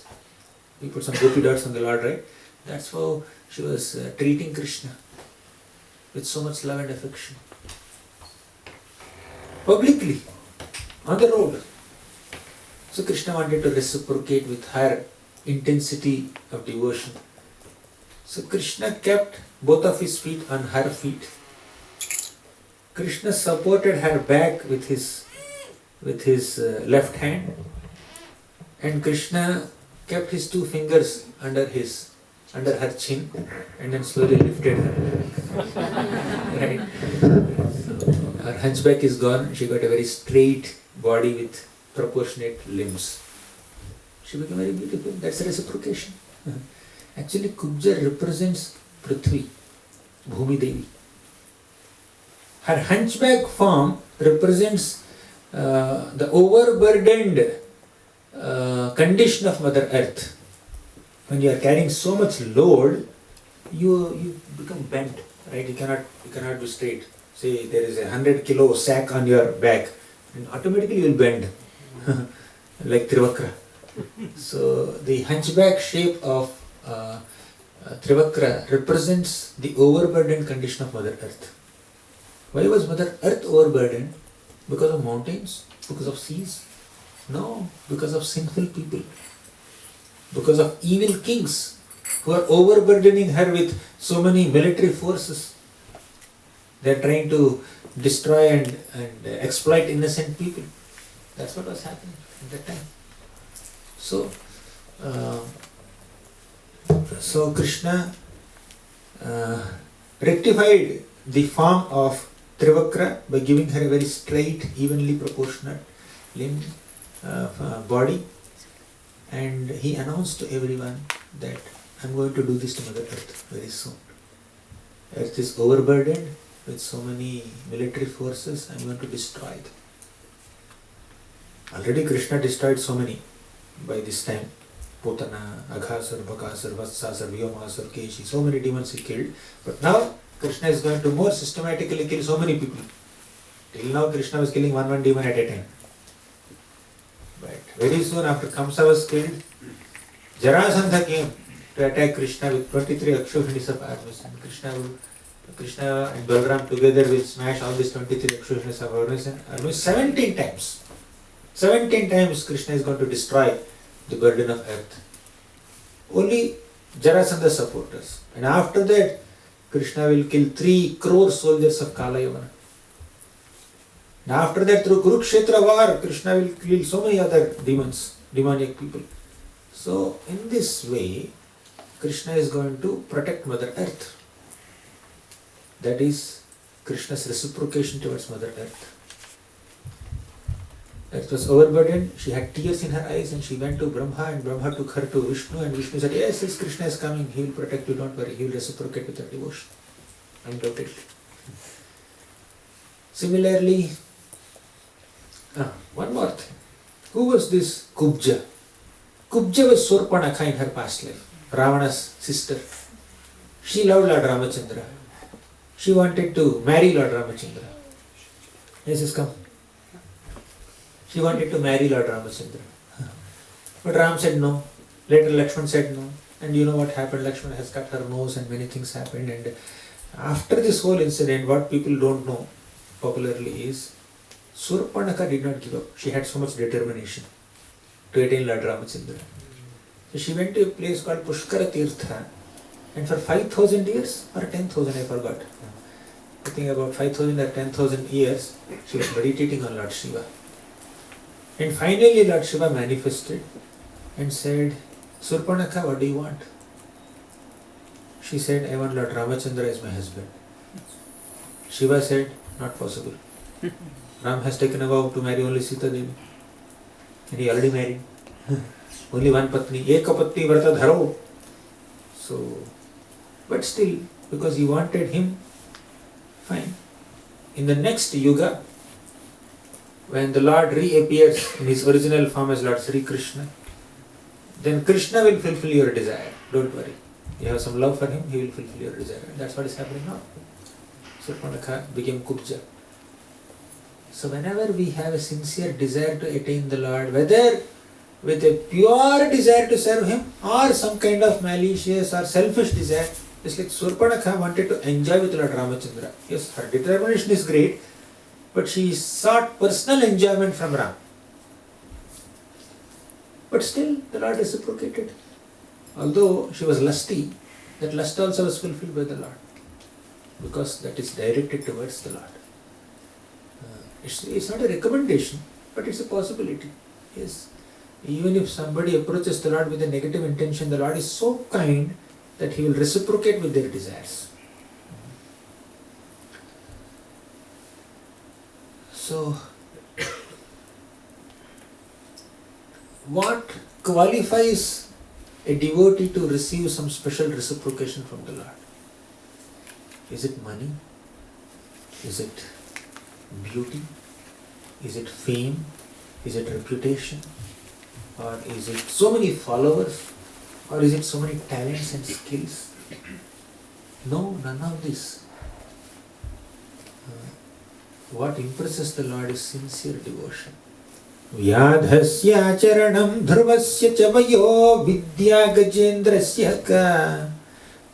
We put some gopi dots on the Lord, right? That's how she was treating Krishna with so much love and affection. Publicly, on the road. So Krishna wanted to reciprocate with her intensity of devotion. So Krishna kept both of his feet on her feet. Krishna supported her back with his left hand, and Krishna kept his 2 fingers under her chin, and then slowly lifted her. Right? Her hunchback is gone. She got a very straight body with proportionate limbs. She became very beautiful. That's reciprocation. Actually, Kubja represents Prithvi, Bhumi Devi. Her hunchback form represents the overburdened condition of Mother Earth. When you are carrying so much load, you become bent, right? You cannot be straight. Say there is a 100 kilo sack on your back, and automatically you will bend, like Trivakra. So the hunchback shape of Trivakra represents the overburdened condition of Mother Earth. Why was Mother Earth overburdened? Because of mountains? Because of seas? No, because of sinful people. Because of evil kings who are overburdening her with so many military forces. They are trying to destroy and exploit innocent people. That's what was happening at that time. So Krishna rectified the form of Trivakra by giving her a very straight, evenly proportionate limb, body, and he announced to everyone that I'm going to do this to Mother Earth very soon. Earth is overburdened with so many military forces, I'm going to destroy them. Already Krishna destroyed so many by this time. Putana, Aghasur, Bakasur, Vatsasur, Vyomasur, Keshi, so many demons he killed. But now Krishna is going to more systematically kill so many people. Till now Krishna was killing one demon at a time. But very soon after Kamsa was killed, Jarasandha came to attack Krishna with 23 Akshauhinis of armies. And Krishna and Balram together will smash all these 23 Akshauhinis of armies 17 times. 17 times Krishna is going to destroy the burden of earth. Only Jarasandha supporters. And after that, Krishna will kill 3 crore soldiers of Kalayavana. And after that, through Kurukshetra war, Krishna will kill so many other demons, demonic people. So, in this way, Krishna is going to protect Mother Earth. That is Krishna's reciprocation towards Mother Earth. Earth was overburdened, she had tears in her eyes and she went to Brahma and Brahma took her to Vishnu and Vishnu said, yes, Krishna is coming, he will protect you, don't worry, he will reciprocate with your devotion. Undoubtedly. Similarly, one more thing. Who was this Kubja? Kubja was Surpanakha in her past life, Ravana's sister. She loved Lord Ramachandra. She wanted to marry Lord Ramachandra. Yes, come. She wanted to marry Lord Ramachandra. But Ram said no. Later Lakshman said no. And you know what happened? Lakshman has cut her nose and many things happened. And after this whole incident, what people don't know popularly is Surpanakha did not give up. She had so much determination to attain Lord Ramachandra. So she went to a place called Pushkara Tirtha. And for 5,000 years or 10,000, I forgot. I think about 5,000 or 10,000 years, she was meditating on Lord Shiva. And finally Lord Shiva manifested and said, Surpanakha, what do you want? She said, I want Lord Ramachandra as my husband. Shiva said, not possible. Ram has taken a vow to marry only Sita Devi. And he already married. Only one Patni. Eka Patni Vrata Dharo. So, but still, because he wanted him, fine. In the next Yuga, when the Lord reappears in his original form as Lord Sri Krishna, then Krishna will fulfill your desire. Don't worry. You have some love for him, he will fulfill your desire. And that's what is happening now. Surpanakha became Kubja. So whenever we have a sincere desire to attain the Lord, whether with a pure desire to serve him or some kind of malicious or selfish desire, just like Surpanakha wanted to enjoy with Lord Ramachandra. Yes, her determination is great, but she sought personal enjoyment from Ram. But still, the Lord reciprocated. Although she was lusty, that lust also was fulfilled by the Lord, because that is directed towards the Lord. It's not a recommendation, but it's a possibility. Yes, even if somebody approaches the Lord with a negative intention, the Lord is so kind that he will reciprocate with their desires. So, what qualifies a devotee to receive some special reciprocation from the Lord? Is it money? Is it beauty? Is it fame? Is it reputation? Or is it so many followers? Or is it so many talents and skills? No, none of this. What impresses the Lord is sincere devotion. Vyadhasya charanam dhruvasya chavayo vidya gajendrasya ka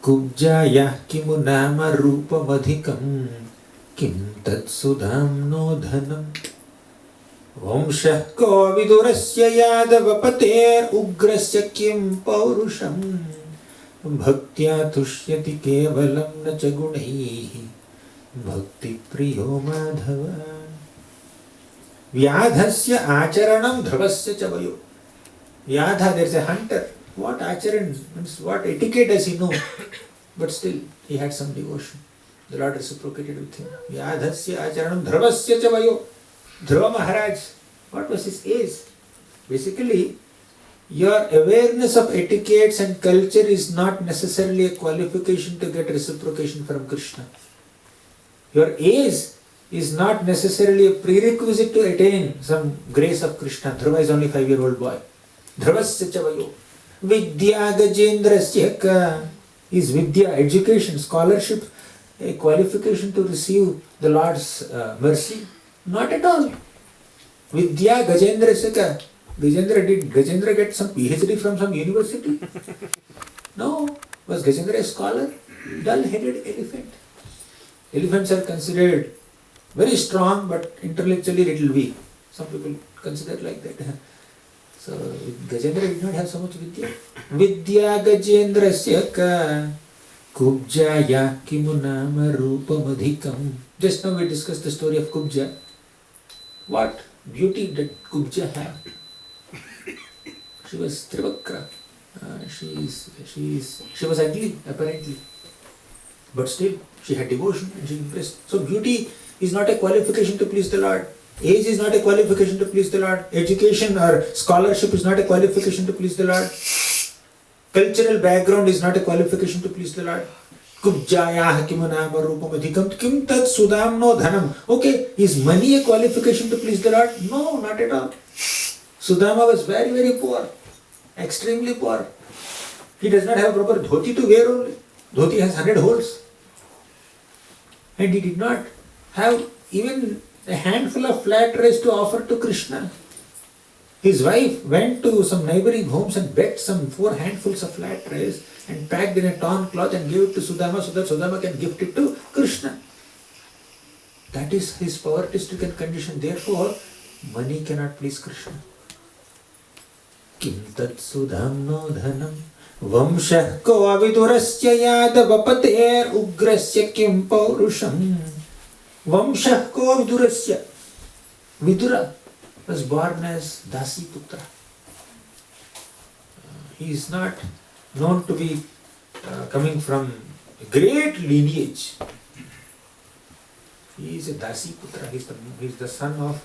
Kubjaya kimu nama rupamadhikam kim tat sudhamno dhanam Vamshah ko vidurasya yadavapater ugrasya kim paurusham Bhaktya tushyati kevalam na cha gunaihi Bhakti priyo madhava Vyadhasya acharanam dhavasya cha vayo Vyadha, there is a hunter. What acharan means, what etiquette does he know? But still, he had some devotion. The Lord reciprocated with him. Vyadhasya acharanam dhavasya cha vayo Dhruva Maharaj, what was his age? Basically, your awareness of etiquettes and culture is not necessarily a qualification to get reciprocation from Krishna. Your age is not necessarily a prerequisite to attain some grace of Krishna. Dhruva is only 5-year-old boy. Dhruvasya chavayo. Vidya gajendrasya ka. Is Vidya, education, scholarship, a qualification to receive the Lord's mercy? Not at all. Vidya gajendrasya ka. Did Gajendra get some PhD from some university? No. Was Gajendra a scholar? Dull-headed elephant. Elephants are considered very strong but intellectually little weak. Some people consider it like that. So Gajendra did not have so much Vidya. Vidya Gajendrasya ka Kubjaya kimunama rupamadhikam. Just now we discussed the story of Kubja. What beauty did Kubja have? She was Trivakra. She was ugly apparently. But still she had devotion and she impressed. So beauty is not a qualification to please the Lord. Age is not a qualification to please the Lord. Education or scholarship is not a qualification to please the Lord. Cultural background is not a qualification to please the Lord. Kubjayah kimunama rupamadhikam kim tat sudhamno dhanam. Okay, is money a qualification to please the Lord? No, not at all. Sudama was very, very poor. Extremely poor. He does not have a proper dhoti to wear only. Dhoti has 100 holes. And he did not have even a handful of flat rice to offer to Krishna. His wife went to some neighboring homes and begged some 4 handfuls of flat rice and packed in a torn cloth and gave it to Sudama so that Sudama can gift it to Krishna. That is his poverty-stricken condition. Therefore, money cannot please Krishna. Kim tat sudhamno dhanam vamshah ko avidurasya yadavapater ugrasya kim paurusham. Vamshah ko vidurasya. Vidura was born as Dasi Putra. He is not known to be coming from a great lineage. He is a Dasi Putra. He is the son of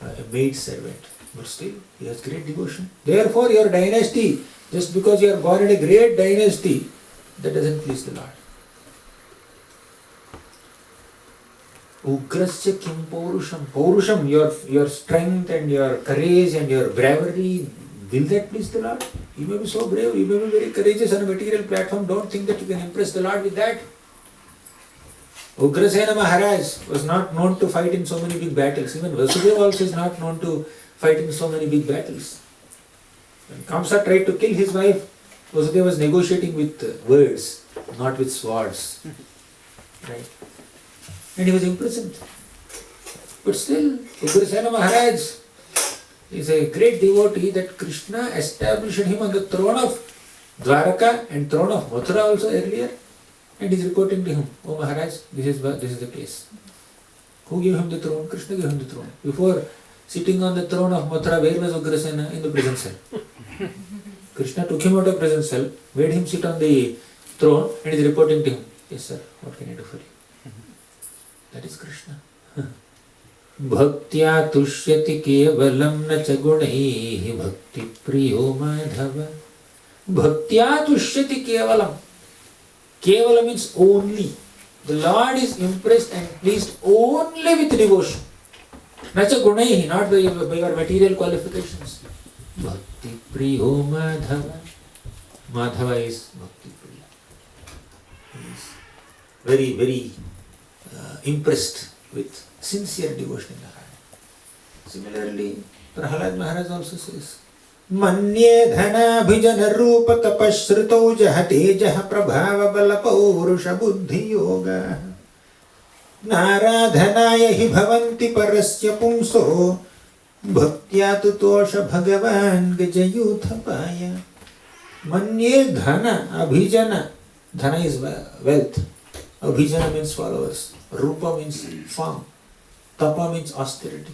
a maid servant. But still, he has great devotion. Therefore, your dynasty, just because you are born in a great dynasty, that doesn't please the Lord. Ugrasya kim paurusham. Paurusham, your strength and your courage and your bravery, will that please the Lord? You may be so brave, you may be very courageous on a material platform. Don't think that you can impress the Lord with that. Ugrasena Maharaj was not known to fight in so many big battles. Even Vasudeva also is not known to fight in so many big battles. When Kamsa tried to kill his wife, Vasudeva was negotiating with words, not with swords. Right? And he was imprisoned. But still, Ugrasena Maharaj is a great devotee that Krishna established him on the throne of Dwaraka and throne of Mathura also earlier. And he is reporting to him, "Oh Maharaj, this is the case." Who gave him the throne? Krishna gave him the throne. Before sitting on the throne of Mathura, where was Ugrasena? In the prison cell. Krishna took him out of prison cell, made him sit on the throne, and is reporting to him, "Yes sir, what can I do for you?" That is Krishna. Bhaktya tushyati kevalam na cha gunaihi bhakti priyo madhava. Bhaktya tushyati kevalam. Kevala means only. The Lord is impressed and pleased only with devotion. Nacha gunaihi, not by your material qualifications. Bhakti priyo madhava. Madhava is bhakti priya. He is very, very impressed with sincere devotion in the heart. Similarly, Prahalad Maharaj also says, Manye dhana bhijana rupa tapashrito jaha tejaha prabhava bala paurusha buddhi yoga. Naradhanaya hi bhavanti parasya pumso bhaktya tutosha bhagavan gajayuthapaya. Manye dhana abhijana. Dhana is wealth. Abhijana means followers. Rupa means form. Tapa means austerity.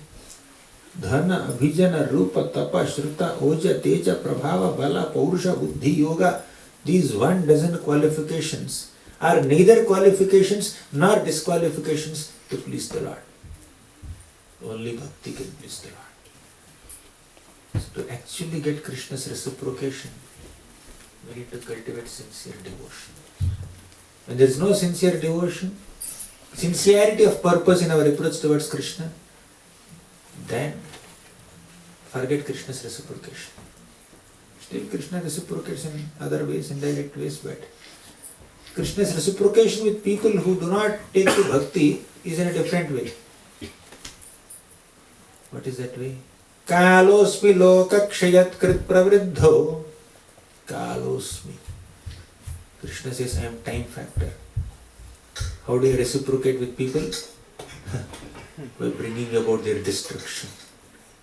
Dhana, abhijana, rupa, tapa, shruta, oja, teja, prabhava, bala, paurusha, buddhi, yoga. These 12 qualifications are neither qualifications nor disqualifications to please the Lord. Only bhakti can please the Lord. So to actually get Krishna's reciprocation, we need to cultivate sincere devotion. When there is no sincere devotion, sincerity of purpose in our approach towards Krishna, then forget Krishna's reciprocation. Still Krishna reciprocates in other ways, indirect ways, but Krishna's reciprocation with people who do not take to bhakti is in a different way. What is that way? Kalosmi lokakshayat krit pravriddho. Kalosmi. Krishna says, I am time factor. How do you reciprocate with people? By bringing about their destruction.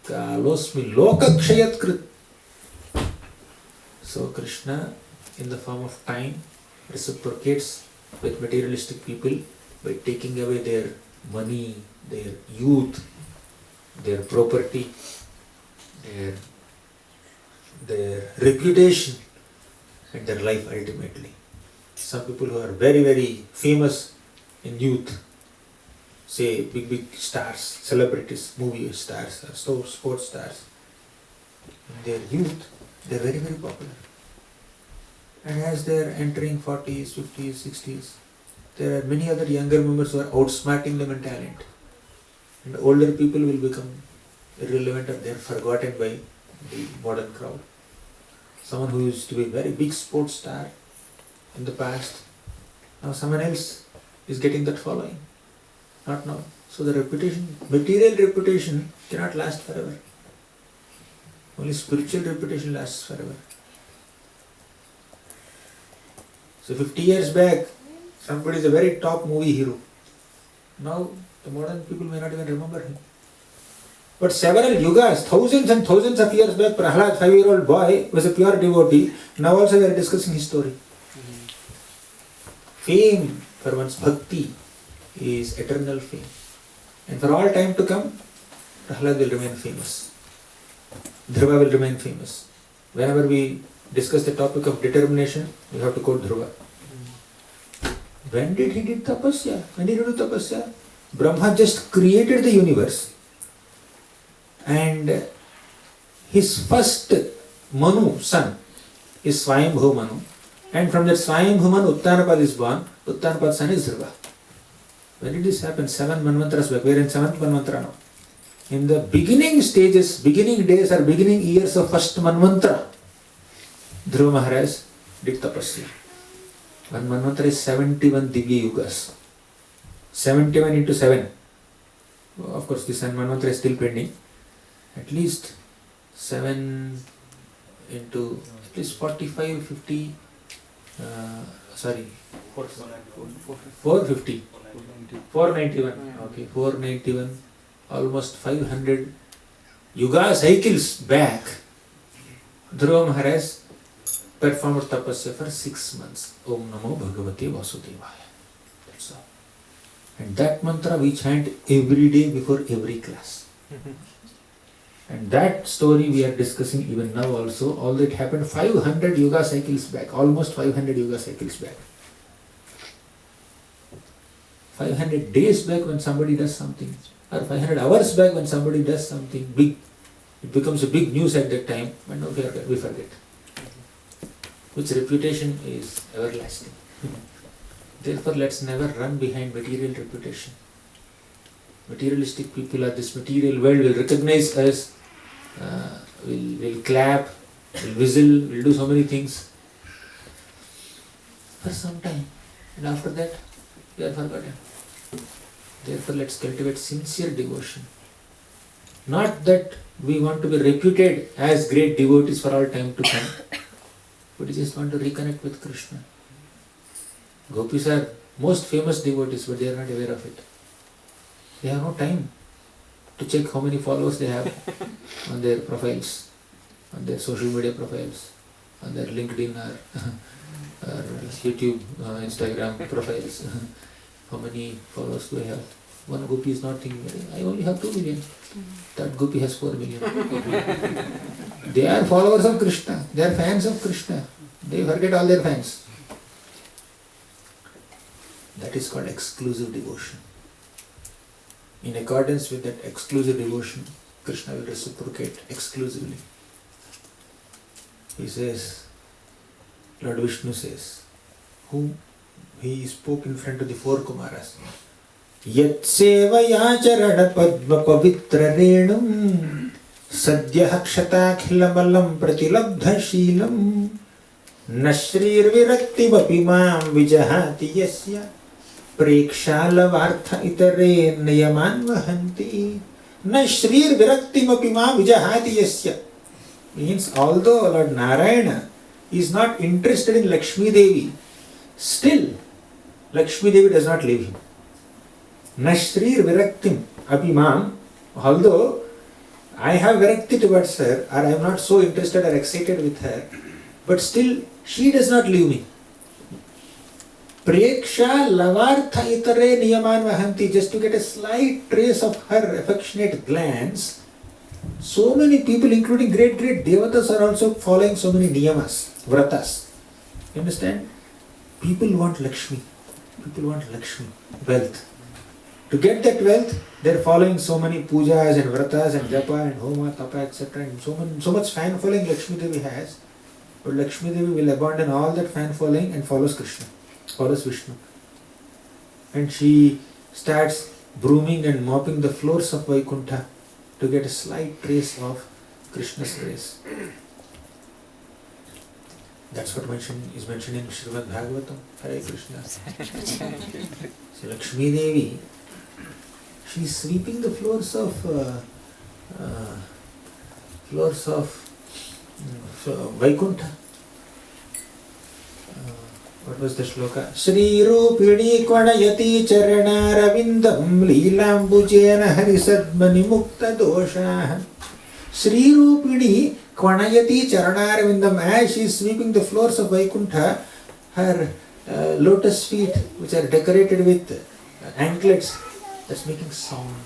Kalosmi lokakshayat krit. So Krishna, in the form of time, reciprocates with materialistic people by taking away their money, their youth, their property, their reputation, and their life ultimately. Some people who are very, very famous in youth, say big stars, celebrities, movie stars, sports stars, in their youth, they are very, very popular. And as they are entering 40s, 50s, 60s, there are many other younger members who are outsmarting them in talent. And older people will become irrelevant or they are forgotten by the modern crowd. Someone who used to be a very big sports star in the past, now someone else is getting that following. Not now. So the reputation, material reputation cannot last forever. Only spiritual reputation lasts forever. So 50 years back, somebody is a very top movie hero. Now the modern people may not even remember him. But several yugas, thousands and thousands of years back, Prahlad, 5-year-old boy, was a pure devotee. Now also we are discussing his story. Fame for one's bhakti is eternal fame. And for all time to come, Prahlad will remain famous. Dhruva will remain famous. Whenever we discuss the topic of determination, we have to quote Dhruva. When did he do tapasya? When did he do tapasya? Brahma just created the universe. And his first Manu, son, is Swayambhu Manu. And from that Swayambhu Manu, Uttanapad is born. Uttanapad's son is Dhruva. When did this happen? 7 Manvantras back. We are in 7th Manvantara now. In the beginning stages, beginning days or beginning years of first Manvantara, Dhruva Maharaj did tapasya. One Manvantara is 71 Divya Yugas. 71 into 7. Of course, this Manvantara is still pending. At least 7 into at least 45, 50, 450. 491. Okay, 491. Almost 500 Yuga cycles back. Dhruva Maharaj performed tapasya for 6 months. Om Namo Bhagavate Vasudevaya. That's all. And that mantra we chant every day before every class. And that story we are discussing even now also, although it happened 500 Yuga cycles back, almost 500 Yuga cycles back. 500 days back when somebody does something, or 500 hours back when somebody does something big, it becomes a big news at that time, but now we forget. Which reputation is everlasting. Therefore, let's never run behind material reputation. Materialistic people of this material world will recognize us, will clap, will whistle, will do so many things for some time, and after that we are forgotten. Therefore, let's cultivate sincere devotion. Not that we want to be reputed as great devotees for all time to come. But we just want to reconnect with Krishna. Gopis are most famous devotees, but they are not aware of it. They have no time to check how many followers they have on their profiles, on their social media profiles, on their LinkedIn or YouTube, Instagram profiles. How many followers do I have? One gopi is not thinking, I only have 2 million. That gopi has 4 million. They are followers of Krishna. They are fans of Krishna. They forget all their fans. That is called exclusive devotion. In accordance with that exclusive devotion, Krishna will reciprocate exclusively. He says, Lord Vishnu says, whom he spoke in front of the 4 Kumaras. Yat sevaya charana padma pavitra renum sadyah kshatakhilam pratilabdha shilam nashrir virakti vapimam vijahati yasya prekshala itare niyaman vahanti nashrir virakti vapimam vijahati yasya. Means although Lord Narayana is not interested in Lakshmi Devi, still Lakshmi Devi does not leave him. Nashrir viraktim apimam, although I have virakti towards her, or I am not so interested or excited with her, but still she does not leave me. Preksha lavartha itare niyaman vahanti, just to get a slight trace of her affectionate glance. So many people, including great devatas, are also following so many niyamas, vratas. You understand? People want Lakshmi. People want Lakshmi, wealth. To get that wealth, they are following so many pujas and vratas and japa and homa, tapa, etc. And so much fan following Lakshmi Devi has. But Lakshmi Devi will abandon all that fan following and follows Krishna, follows Vishnu. And she starts brooming and mopping the floors of Vaikuntha to get a slight trace of Krishna's grace. That's what is mentioned in Srimad Bhagavatam. Hare Krishna. So Lakshmi Devi, she is sweeping the floors of Vaikuntha. What was the shloka? Shri Rupini Kvanayati Charanaravindam Leelambujena Harisadmani Mukta Dosha. Shri Rupini Kvanayati Charanaravindam. As she is sweeping the floors of Vaikuntha, her lotus feet, which are decorated with anklets, that's making sound.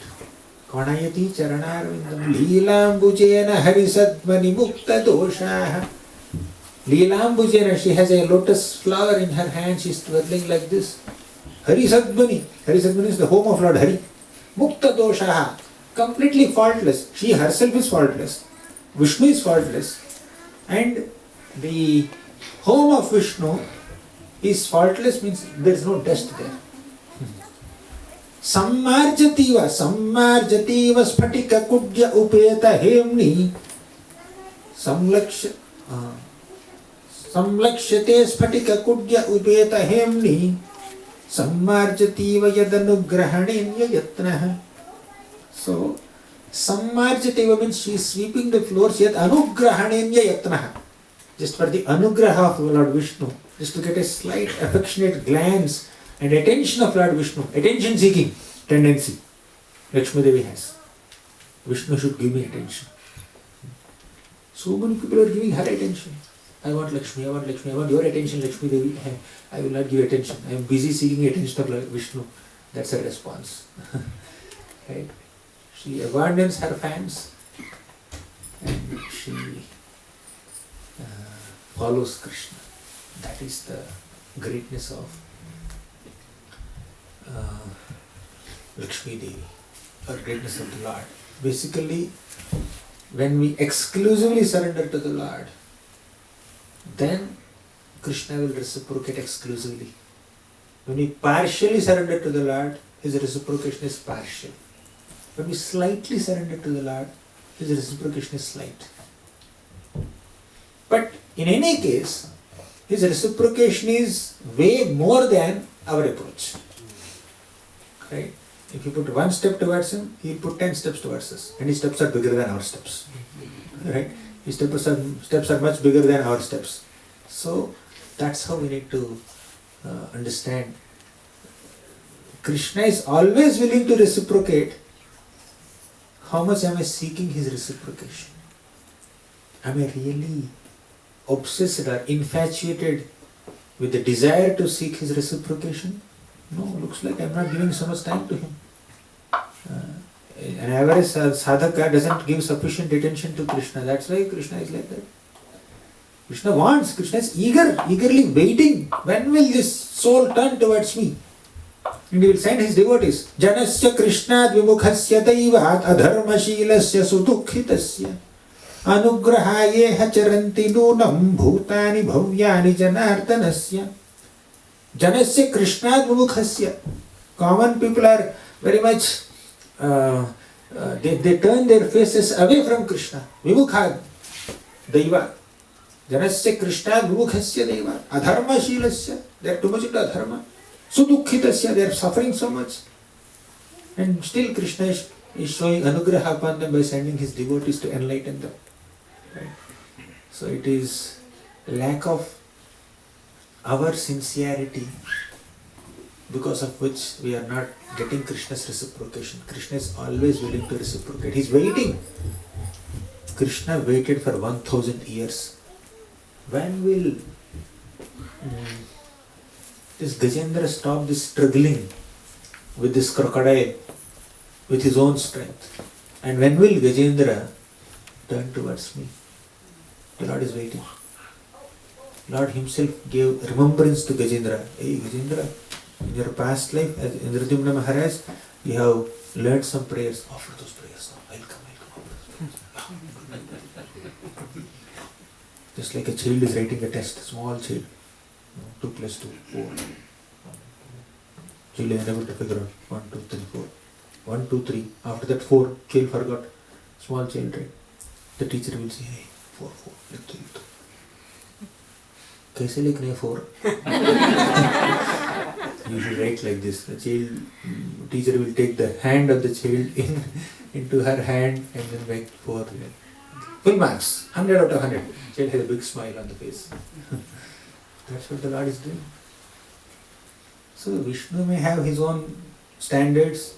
Kvanayati Charanaravindam Leelambujena Harisadmani Mukta Dosha. Leelambujena, she has a lotus flower in her hand, she is twirling like this. Harisadmani. Harisadmani is the home of Lord Hari. Mukta Dosha. Completely faultless. She herself is faultless. Vishnu is faultless. And the home of Vishnu is faultless, means there is no dust there. Sammarjativa Spatika Kubja Upeta Hemni Samlakshate Spatika Kubja Upeta Hemni Sammarjativa Yadanugrahanin Yatnaha. So Sammarjativa means she is sweeping the floors, yet Anugrahanin Yatnaha. Just for the anugraha of Lord Vishnu, just to get a slight affectionate glance and attention of Lord Vishnu, attention seeking tendency Lakshmi Devi has. Vishnu should give me attention. So many people are giving her attention. I want Lakshmi, I want Lakshmi, I want your attention, Lakshmi Devi. I will not give attention. I am busy seeking attention of Lord Vishnu. That's her response. Right? She abandons her fans and she follows Krishna. That is the greatness of Lakshmi Devi, or greatness of the Lord. Basically, when we exclusively surrender to the Lord, then Krishna will reciprocate exclusively. When we partially surrender to the Lord, his reciprocation is partial. When we slightly surrender to the Lord, his reciprocation is slight. But in any case, his reciprocation is way more than our approach. Right? If you put one step towards him, he'll put 10 steps towards us. And his steps are bigger than our steps. Right? His steps are much bigger than our steps. So that's how we need to understand. Krishna is always willing to reciprocate. How much am I seeking his reciprocation? Am I really obsessed or infatuated with the desire to seek his reciprocation? No, looks like I'm not giving so much time to him. An average sadhaka doesn't give sufficient attention to Krishna. That's why Krishna is like that. Krishna is eagerly waiting. When will this soul turn towards me? And he will send his devotees. Janasya Krishnad vimukhasya daivat adharmashilasya sudukhitasya anugrahayeha charanti nunam bhutani bhavyani janardanasya. Janasya Krishnad vimukhasya. Common people are very much, they turn their faces away from Krishna. Vimukhad daivat. Janasya Krishnad vimukhasya daivat adharmashilasya. They are too much into adharma. Sudukhitasya, they are suffering so much. And still Krishna is showing anugraha upon them by sending his devotees to enlighten them. Right? So it is lack of our sincerity because of which we are not getting Krishna's reciprocation. Krishna is always willing to reciprocate. He is waiting. Krishna waited for 1000 years. When will this Gajendra stop this struggling with this crocodile with his own strength? And when will Gajendra turn towards me? The Lord is waiting. Lord himself gave remembrance to Gajendra. Hey Gajendra, in your past life as Indradyumna Maharaj, you have learned some prayers. Offer those prayers now. I'll come. Just like a child is writing a test, small child. 2 plus 2, 4. Child is unable to figure out 1, 2, 3, 4. 1, 2, 3. After that 4, child forgot. Small child, right? The teacher will say, hey, 4, 4. Kaise likhne 4? You should write like this. The teacher will take the hand of the child into her hand and then write 4. Full marks, 100 out of 100. Child has a big smile on the face. That's what the Lord is doing. So Vishnu may have his own standards,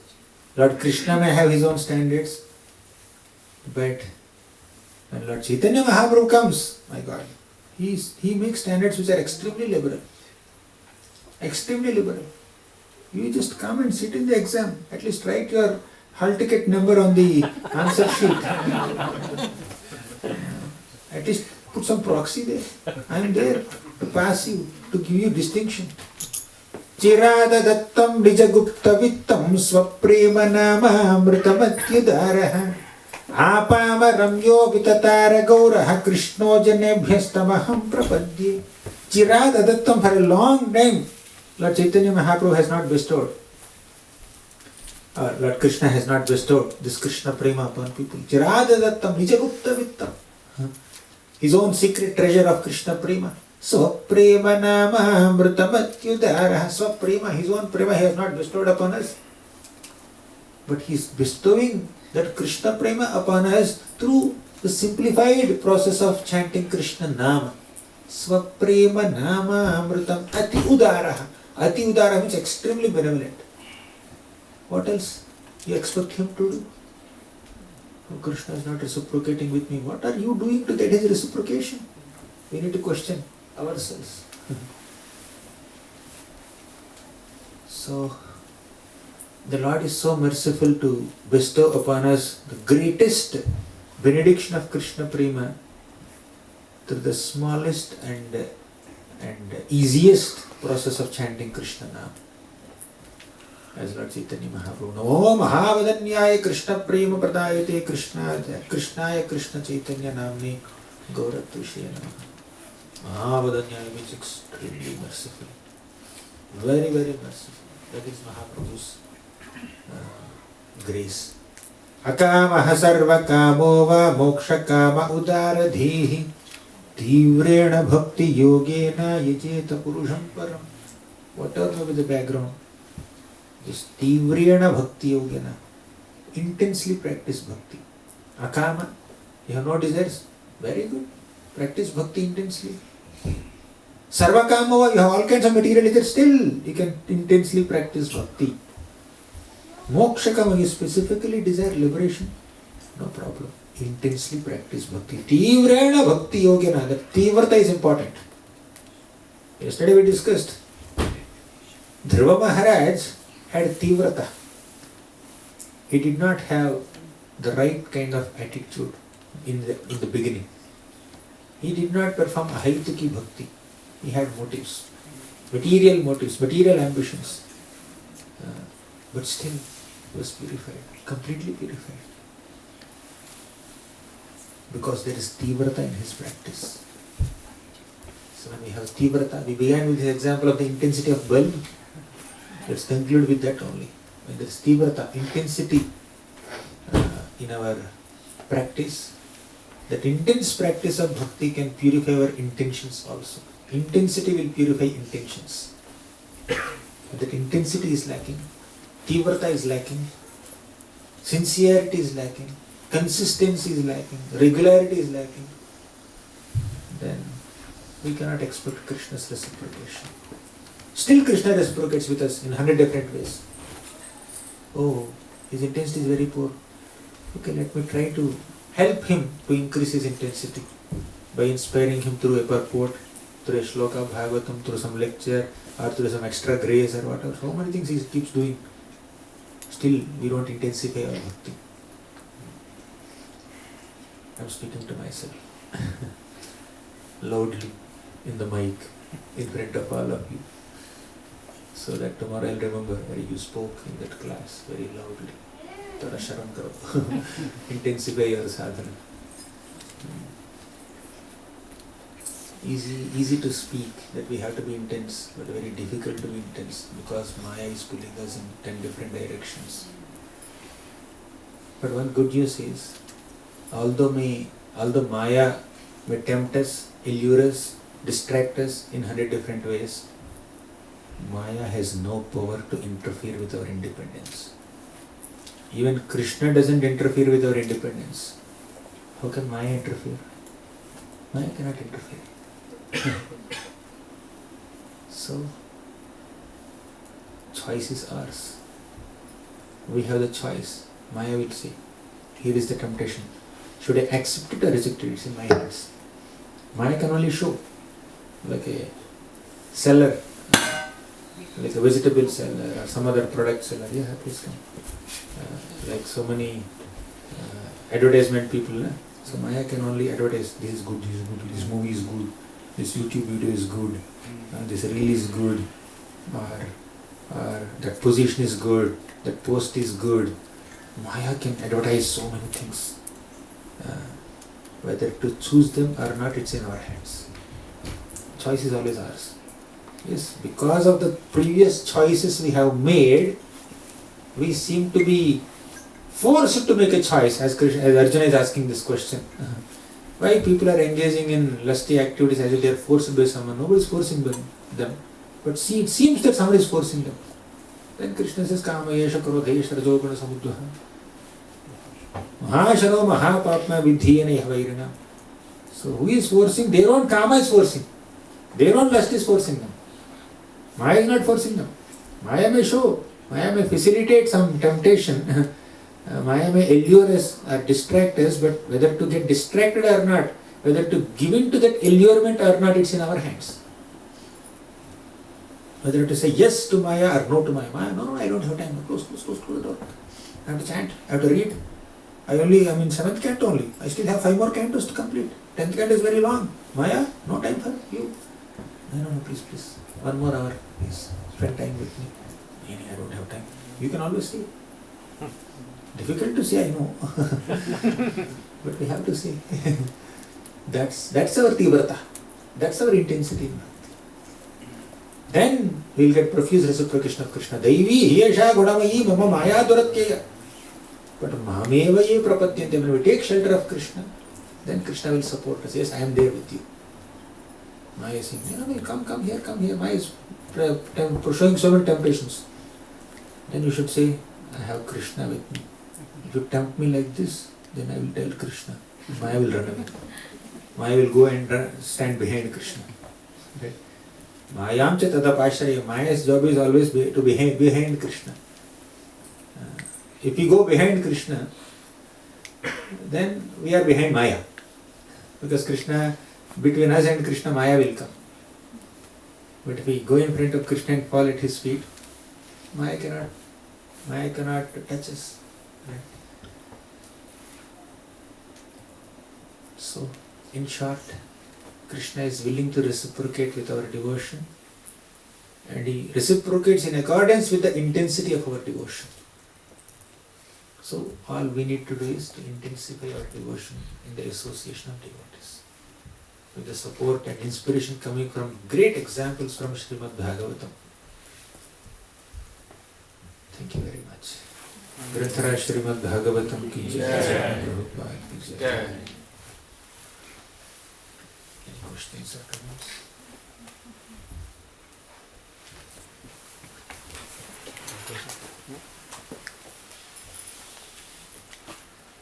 Lord Krishna may have his own standards, but when Lord Chaitanya Mahaprabhu comes, my God, he makes standards which are extremely liberal. Extremely liberal. You just come and sit in the exam, at least write your hall ticket number on the answer sheet. At least put some proxy there. I am there to pass you, to give you distinction. Chirada dattam nijagupta vittam swaprema nama amritamatyudaraha apama ramyo vitatara gauraha krishno janebhyastamaham prapadye. Chirada dattam, for a long time Lord Chaitanya Mahaprabhu has not bestowed, Lord Krishna has not bestowed this Krishna prema upon people. Chirada dattam nijagupta vittam, his own secret treasure of Krishna prema. Swaprema nama amritamatyudaraha. Swaprema, his own prema, he has not bestowed upon us. But he is bestowing that Krishna prema upon us through the simplified process of chanting Krishna nama. Swaprema nama amritam ati udaraha. Ati udaraha means extremely benevolent. What else you expect him to do? Oh, Krishna is not reciprocating with me. What are you doing to get his reciprocation? We need to question ourselves. So, the Lord is so merciful to bestow upon us the greatest benediction of Krishna prema through the smallest and easiest process of chanting Krishna nama. As Lord Chaitanya Mahaprabhu, Namo Mahavadanyaya Krishna Prema Pradayate Krishnaya Krishna Chaitanya Namni Gauratvishe Namaha. Mahavadanyaya means extremely merciful. Very, very merciful. That is Mahaprabhu's grace. Akamaha sarva kamo va moksha kama udaradhihi tivrena bhakti yogena yajeta purusham param. Whatever may be the background, Is Tivrena Bhakti Yogena. Intensely practice bhakti. Akama, you have no desires? Very good. Practice bhakti intensely. Sarvakama, you have all kinds of material desires, still you can intensely practice bhakti. Mokshakama, you specifically desire liberation, no problem. Intensely practice bhakti. Tivrena Bhakti Yogena, that Tivrata is important. Yesterday we discussed, Dhruva Maharaj had Tivrata. He did not have the right kind of attitude in the beginning. He did not perform Ahaituki Bhakti. He had motives, material ambitions. But still he was purified, completely purified. Because there is Tivrata in his practice. So when we have Tivrata, we began with the example of the intensity of bulb. Let's conclude with that only. When there is Tivrata, intensity in our practice, that intense practice of bhakti can purify our intentions also. Intensity will purify intentions. But that intensity is lacking, Tivrata is lacking, sincerity is lacking, consistency is lacking, regularity is lacking, then we cannot expect Krishna's reciprocation. Still Krishna reciprocates with us in 100 different ways. Oh, his intensity is very poor. Okay, let me try to help him to increase his intensity by inspiring him through a purport, through a shloka, bhagavatam, through some lecture, or through some extra grace or whatever. So many things he keeps doing. Still, we don't intensify our bhakti. I'm speaking to myself loudly in the mic in front of all of you, so that tomorrow I'll remember where you spoke in that class very loudly. Thoda sharan karo. Intensify your sadhana. Easy to speak that we have to be intense, but very difficult to be intense because Maya is pulling us in 10 different directions. But one good news is, although Maya may tempt us, allure us, distract us in 100 different ways, Maya has no power to interfere with our independence. Even Krishna doesn't interfere with our independence. How can Maya interfere? Maya cannot interfere. So, choice is ours. We have the choice. Maya will say, here is the temptation. Should I accept it or reject it? It's in my hands. Maya can only show, like a seller, like a vegetable seller or some other product seller. Yeah, please come. Like so many advertisement people. So Maya can only advertise, this is good, this movie is good, this YouTube video is good, this reel is good, or that position is good, that post is good. Maya can advertise so many things. Whether to choose them or not, it's in our hands. Choice is always ours. Yes, because of the previous choices we have made, we seem to be forced to make a choice, as Arjuna is asking this question. Why people are engaging in lusty activities as if they are forced by someone? Nobody is forcing them. But see, it seems that somebody is forcing them. Then Krishna says, Kama yesha krodhesha rajoguna samudvaha. Mahasharo mahapapma vidhiyena yahvairana. So who is forcing? Their own karma is forcing. Their own lust is forcing them. Maya is not forcing them. Maya may show. Maya may facilitate some temptation. Maya may allure us or distract us, but whether to get distracted or not, whether to give in to that allurement or not, it's in our hands. Whether to say yes to Maya or no to Maya. Maya, no, I don't have time. Close the door. I have to chant, I have to read. I'm in 7th canto only. I still have 5 more cantos to complete. 10th canto is very long. Maya, no time for you. No, please. 1 more hour, please. Spend time with me. I don't have time. You can always see. Difficult to say, I know. But we have to see. That's our tivrata. That's our intensity. Then we'll get profuse reciprocation of Krishna. Daivi hiyasha gunamayi mama maya duratkeya. But mameva ye prapadyante. When we take shelter of Krishna, then Krishna will support us. Yes, I am there with you. Maya is saying, come here. Maya is showing so many temptations. then you should say, I have Krishna with me. If you tempt me like this, then I will tell Krishna. Maya will run away. Maya will go and stand behind Krishna. Right? Mayam cha tadapashraya. Maya's job is always to be behind Krishna. If we go behind Krishna, then we are behind Maya. Because Krishna, between us and Krishna, Maya will come. But if we go in front of Krishna and fall at his feet, Maya cannot touch us. Right? So, in short, Krishna is willing to reciprocate with our devotion, and he reciprocates in accordance with the intensity of our devotion. So all we need to do is to intensify our devotion in the association of devotees, with the support and inspiration coming from great examples from Srimad Bhagavatam. Thank you very much. Granthara Srimad Bhagavatam ki jai. Prabhupada ki jai. Any questions or comments?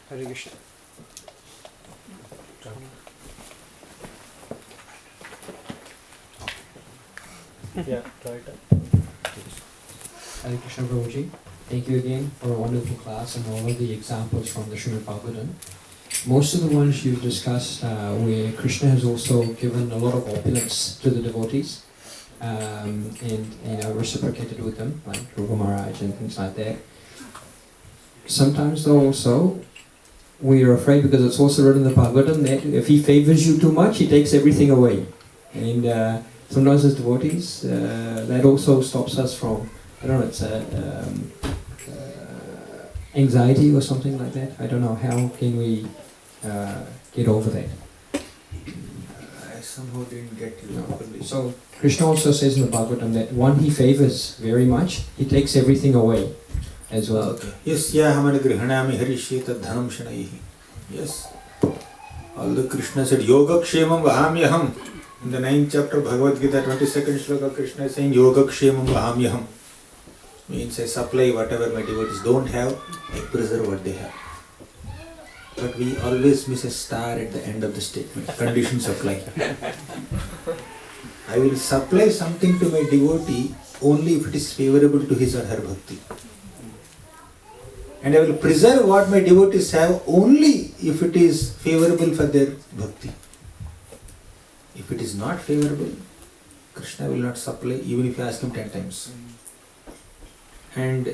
Hare Krishna. Yeah, try it. Hare Krishna Prabhuji. Thank you again for a wonderful class and all of the examples from the Srimad Bhagavatam. Most of the ones you've discussed where Krishna has also given a lot of opulence to the devotees and reciprocated with them, like Rupa Maharaj and things like that. Sometimes though also we are afraid, because it's also written in the Bhagavatam, that if he favors you too much, he takes everything away. And sometimes as devotees, that also stops us from, I don't know, it's anxiety or something like that. I don't know, how can we get over that? I somehow didn't get you properly. So Krishna also says in the Bhagavatam that one he favors very much, he takes everything away as well. Okay. Yasyahamana grihanami harishyeta dhanam shanaihi. Yes. Although Krishna said yoga kshemam vahamyaham, in the 9th chapter of Bhagavad Gita, 22nd shloka, Krishna is saying yoga kshemam vahamyaham. Means I supply whatever my devotees don't have, I preserve what they have. But we always miss a star at the end of the statement, condition supply. I will supply something to my devotee only if it is favorable to his or her bhakti. And I will preserve what my devotees have only if it is favorable for their bhakti. If it is not favorable, Krishna will not supply even if you ask him 10 times. And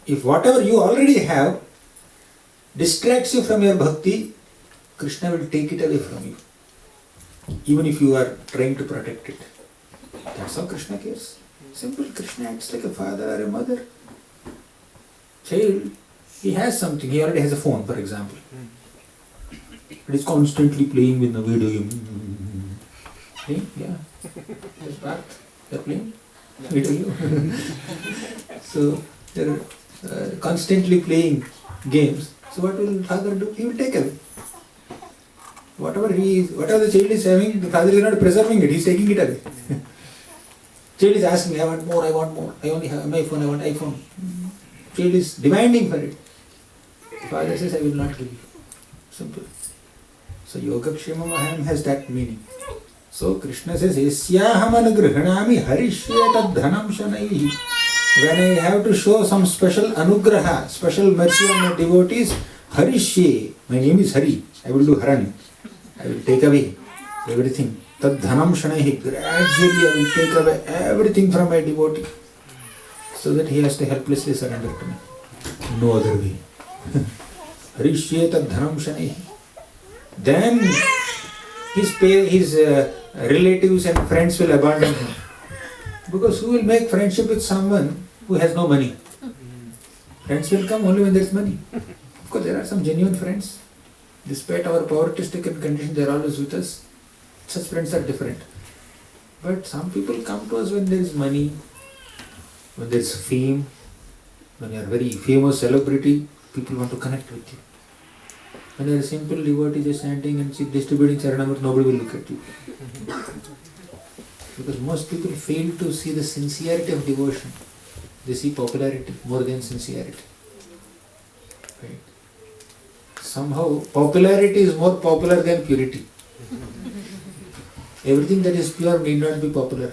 if whatever you already have distracts you from your bhakti, Krishna will take it away from you, even if you are trying to protect it. That's how Krishna cares. Simple. Krishna acts like a father or a mother. Child, he has something, he already has a phone, for example. It is constantly playing with the video game. Playing? Yeah. That's part. They're playing? Video game. So, they're constantly playing games. So what will father do? He will take away. Whatever the child is having, the father is not preserving it, he is taking it away. Child is asking, I want more, I only have my phone, I want iPhone. Child is demanding for it. The father says, I will not give you. Simple. So yoga kshemam aham has that meaning. So Krishna says, Yasyaham anugrahanami harishyeta dhanam shanaihi. When I have to show some special anugraha, special mercy on my devotees, harishye, my name is Hari, I will do Haran. I will take away everything. Tad dhanam shanaihi, gradually I will take away everything from my devotee, so that he has to helplessly surrender to me. No other way. Harishye tad dhanam shanaihi. Then his relatives and friends will abandon him. Because who will make friendship with someone who has no money? Friends will come only when there is money. Of course, there are some genuine friends. Despite our poverty-stricken condition, they are always with us. Such friends are different. But some people come to us when there is money, when there is fame, when you are a very famous celebrity, people want to connect with you. When you are a simple devotee just chanting and distributing Charanamrita, nobody will look at you. Because most people fail to see the sincerity of devotion. They see popularity more than sincerity. Right? Somehow popularity is more popular than purity. Everything that is pure need not be popular.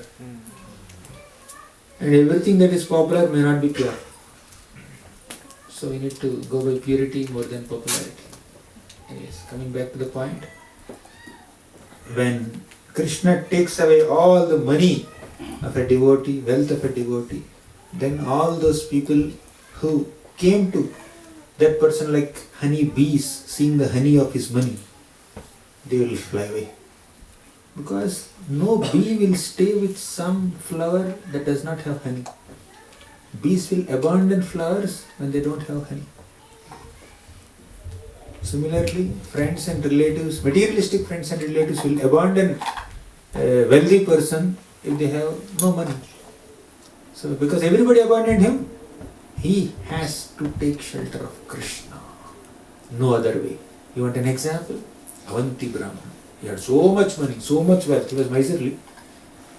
And everything that is popular may not be pure. So we need to go by purity more than popularity. Anyways, coming back to the point. When Krishna takes away all the money of a devotee, wealth of a devotee, then all those people who came to that person like honey bees, seeing the honey of his money, they will fly away. Because no bee will stay with some flower that does not have honey. Bees will abandon flowers when they don't have honey. Similarly, friends and relatives, materialistic friends and relatives will abandon a wealthy person if they have no money. So because everybody abandoned him, he has to take shelter of Krishna. No other way. You want an example? Avanti Brahmana. He had so much money, so much wealth, he was miserly.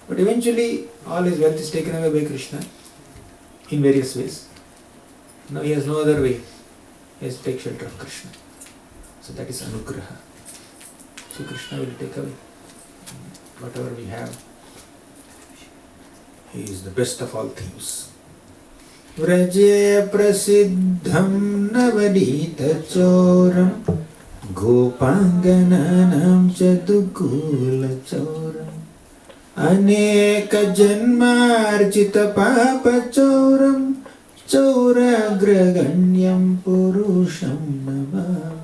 But eventually all his wealth is taken away by Krishna in various ways. Now he has no other way. He has to take shelter of Krishna. So that is anugraha. So Krishna will take away whatever we have. He is the best of all things. Vraje prasiddham navadita choram gopangananam chadukula choram aneka janmarjita papa choram choragraganyam purusham namami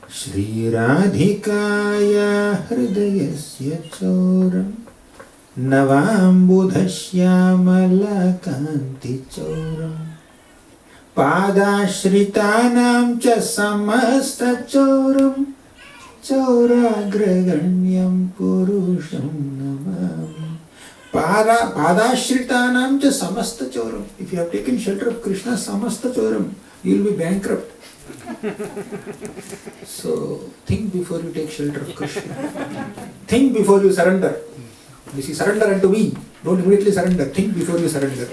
Shri Radhikaya hridayasya choram Navambudhashyamala kanti choram Padashritanam cha samasta choram Choragraganyam purusham namami Padashritanam cha samasta choram. If you have taken shelter of Krishna, samasta choram, you will be bankrupt. So think before you take shelter of Krishna. Think before you surrender. You see, surrender unto me. Don't immediately surrender. Think before you surrender.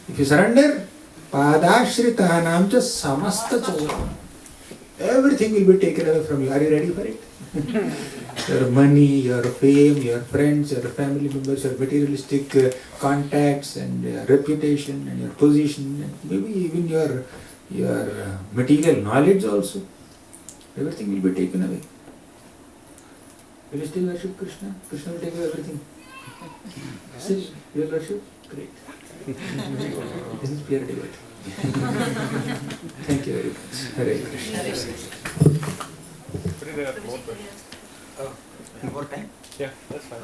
If you surrender, padashritanam cha samasta choram. Everything will be taken away from you. Are you ready for it? Your money, your fame, your friends, your family members, your materialistic contacts and reputation and your position, and maybe even your material knowledge also. Everything will be taken away. Will you still worship Krishna? Krishna will take away everything. Still, you will worship? Great. This is pure devotee. Thank you very much. Hare Krishna. More time? Yeah, that's fine.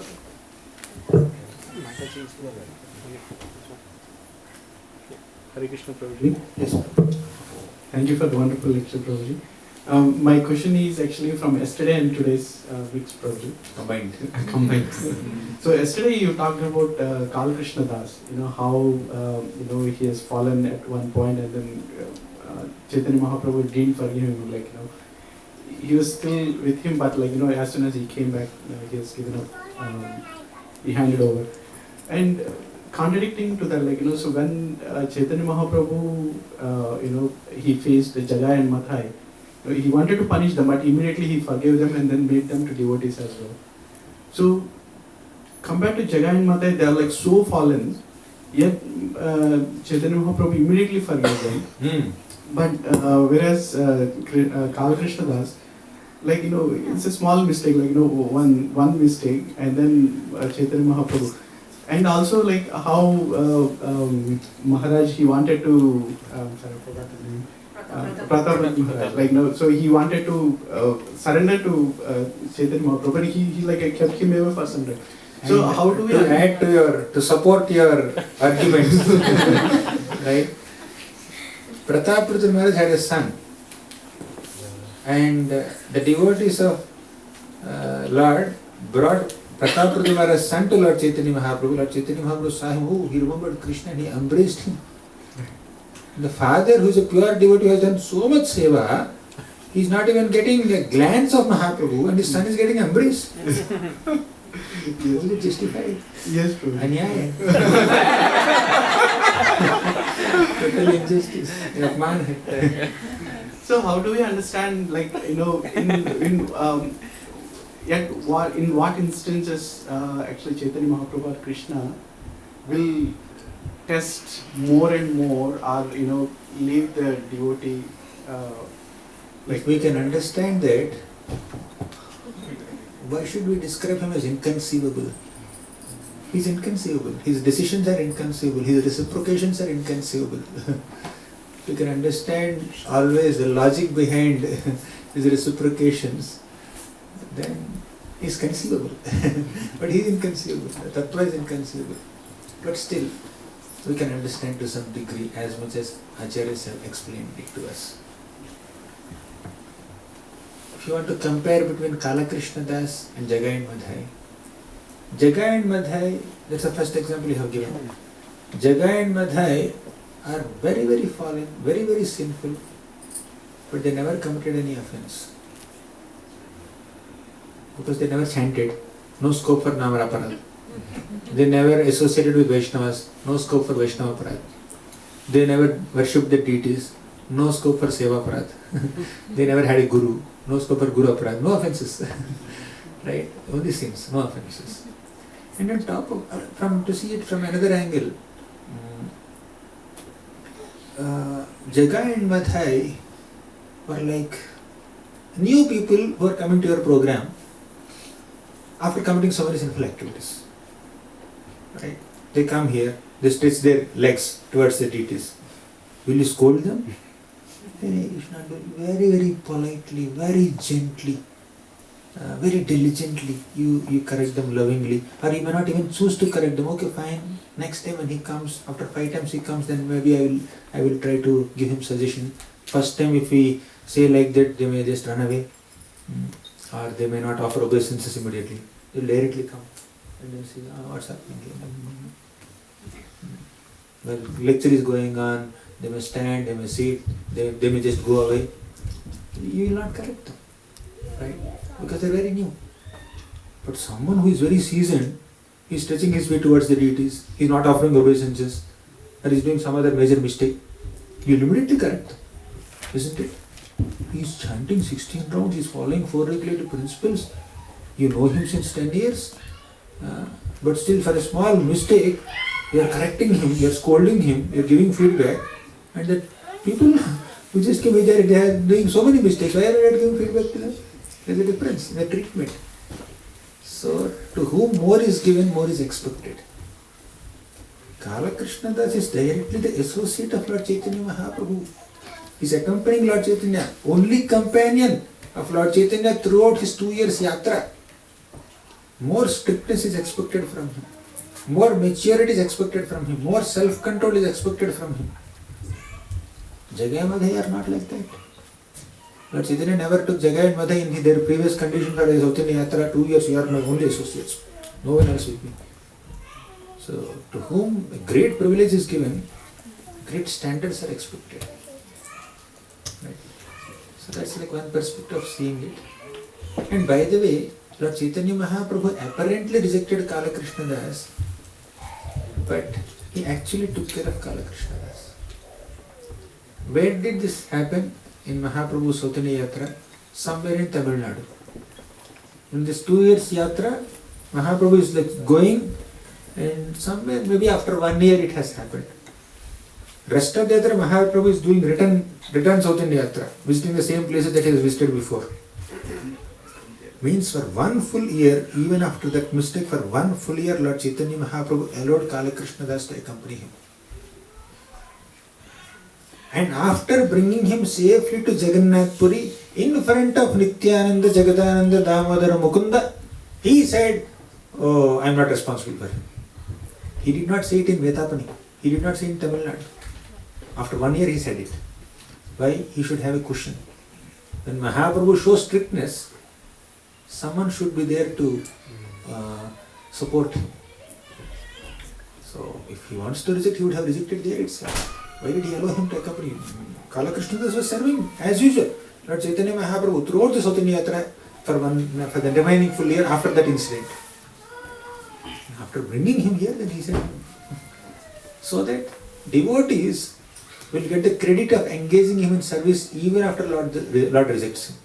Hare Krishna, Prabhuji. Yes. Thank you for the wonderful lecture, Prabhuji. My question is actually from yesterday and today's week's Prabhuji. Combined. So yesterday you talked about Kal Krishna Das, how he has fallen at one point and then Chaitanya Mahaprabhu didn't forgive him, he was still with him, but as soon as he came back, he has given up, he handed over. And contradicting to that, so when Chaitanya Mahaprabhu, he faced Jagai and Mathai, he wanted to punish them, but immediately he forgave them and then made them to devotees as well. So compared to Jagai and Mathai, they are so fallen, yet Chaitanya Mahaprabhu immediately forgave them. But whereas Kal Krishna Das, it's a small mistake, one mistake, and then Chaitanya Mahaprabhu. And also how Maharaj, he wanted to, sorry, I forgot his name. Pratap Maharaj, so he wanted to surrender to Chaitanya Mahaprabhu, but he kept him away for some time. So And how do we add to support your arguments, right? Pratap Maharaj had a son, and the devotees of Lord brought Pratap Maharaj's son to Lord Chaitanya Mahaprabhu. Lord Chaitanya Mahaprabhu saw him, he remembered Krishna and he embraced him. The father, who is a pure devotee, has done so much seva, he is not even getting a glance of Mahaprabhu, and his son is getting embraced. Is it justified? Yes, Prabhu. Anyaya. Total injustice. अपमान है. So how do we understand, like, in what instances actually Chaitanya Mahaprabhu or Krishna will test more and more, or leave the devotee If we can understand that, why should we describe him as inconceivable? He's inconceivable. His decisions are inconceivable. His reciprocations are inconceivable. If you can understand always the logic behind his reciprocations, then he's conceivable. But he's inconceivable. The tattva is inconceivable. But still, we can understand to some degree as much as acharyas have explained it to us. If you want to compare between Kala Krishna Das and Jagai and Madhai, Jagai and Madhai, that's the first example you have given. Jagai and Madhai are very, very fallen, very, very sinful, but they never committed any offense. Because they never chanted, no scope for Namaraparad. They never associated with Vaishnavas, no scope for Vaishnava Parad. They never worshipped the deities, no scope for Seva Parad. They never had a guru, no scope for Guru Aparad, no offenses. Right? Only sins, no offenses. And on top of, to see it from another angle, Jagai and Madhai were like new people who are coming to your program after committing so many sinful activities. Right? They come here, they stretch their legs towards the deities. Will you scold them? Very, very politely, very gently, very diligently, you correct them lovingly, or you may not even choose to correct them. Okay, fine. Next time when he comes, after 5 times he comes, then maybe I will try to give him suggestion. First time if we say like that, they may just run away, or they may not offer obeisances immediately. They will directly come and then say, what's happening here? Well, lecture is going on. They may stand, they may sit, they may just go away. You will not correct them, right? Because they are very new. But someone who is very seasoned, he is stretching his way towards the deities, he is not offering obeisances, or he is doing some other major mistake, you will immediately correct them, isn't it? He is chanting 16 rounds, he is following 4 regulative principles, you know him since 10 years, but still for a small mistake, you are correcting him, you are scolding him, you are giving feedback. And that people who just came here, they are doing so many mistakes. Why are you not giving feedback to them? There is a difference in the treatment. So, to whom more is given, more is expected. Kala Krishna Das is directly the associate of Lord Chaitanya Mahaprabhu. He is accompanying Lord Chaitanya, only companion of Lord Chaitanya throughout his 2 years yatra. More strictness is expected from him. More maturity is expected from him. More self-control is expected from him. Jagai and Madhai are not like that. Lord Chaitanya never took Jagai and Madhai in their previous condition for his Chaitanya Yatra. 2 years you are my only associates. No one else with me. So, to whom a great privilege is given, great standards are expected. Right? So that's like one perspective of seeing it. And by the way, Lord Chaitanya Mahaprabhu apparently rejected Kala Krishna Das, but he actually took care of Kala Krishna Das. Where did this happen? In Mahaprabhu's Chaitanya Yatra, somewhere in Tamil Nadu. In this 2 years Yatra, Mahaprabhu is like going, and somewhere maybe after 1 year it has happened. Rest of the Yatra, Mahaprabhu is doing return Chaitanya Yatra, visiting the same places that he has visited before. Means for 1 full year, even after that mistake, for 1 full year, Lord Chaitanya Mahaprabhu allowed Kala Krishna Das to accompany him. And after bringing him safely to Jagannath Puri, in front of Nityananda, Jagadananda, Damodara, Mukunda, he said, oh, I am not responsible for him. He did not say it in Vetapani. He did not say it in Tamil Nadu. After 1 year he said it. Why? He should have a cushion. When Mahaprabhu shows strictness, someone should be there to support him. So, if he wants to reject, he would have rejected there itself. Why did he allow him to accompany him? Kala Krishna Das was serving as usual. Lord Chaitanya Mahaprabhu throughout the Chaitanya Yatra for the remaining full year after that incident. After bringing him here, then he said, so that devotees will get the credit of engaging him in service even after Lord rejects him.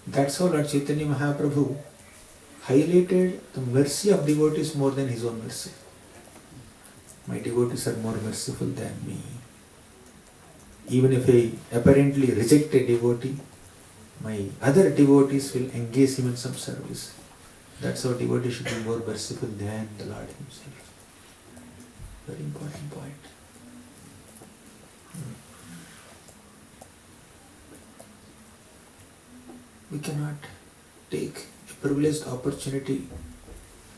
That's how Lord Chaitanya Mahaprabhu highlighted the mercy of devotees more than his own mercy. My devotees are more merciful than me. Even if I apparently reject a devotee, my other devotees will engage him in some service. That's how devotees should be more merciful than the Lord himself. Very important point. We cannot take a privileged opportunity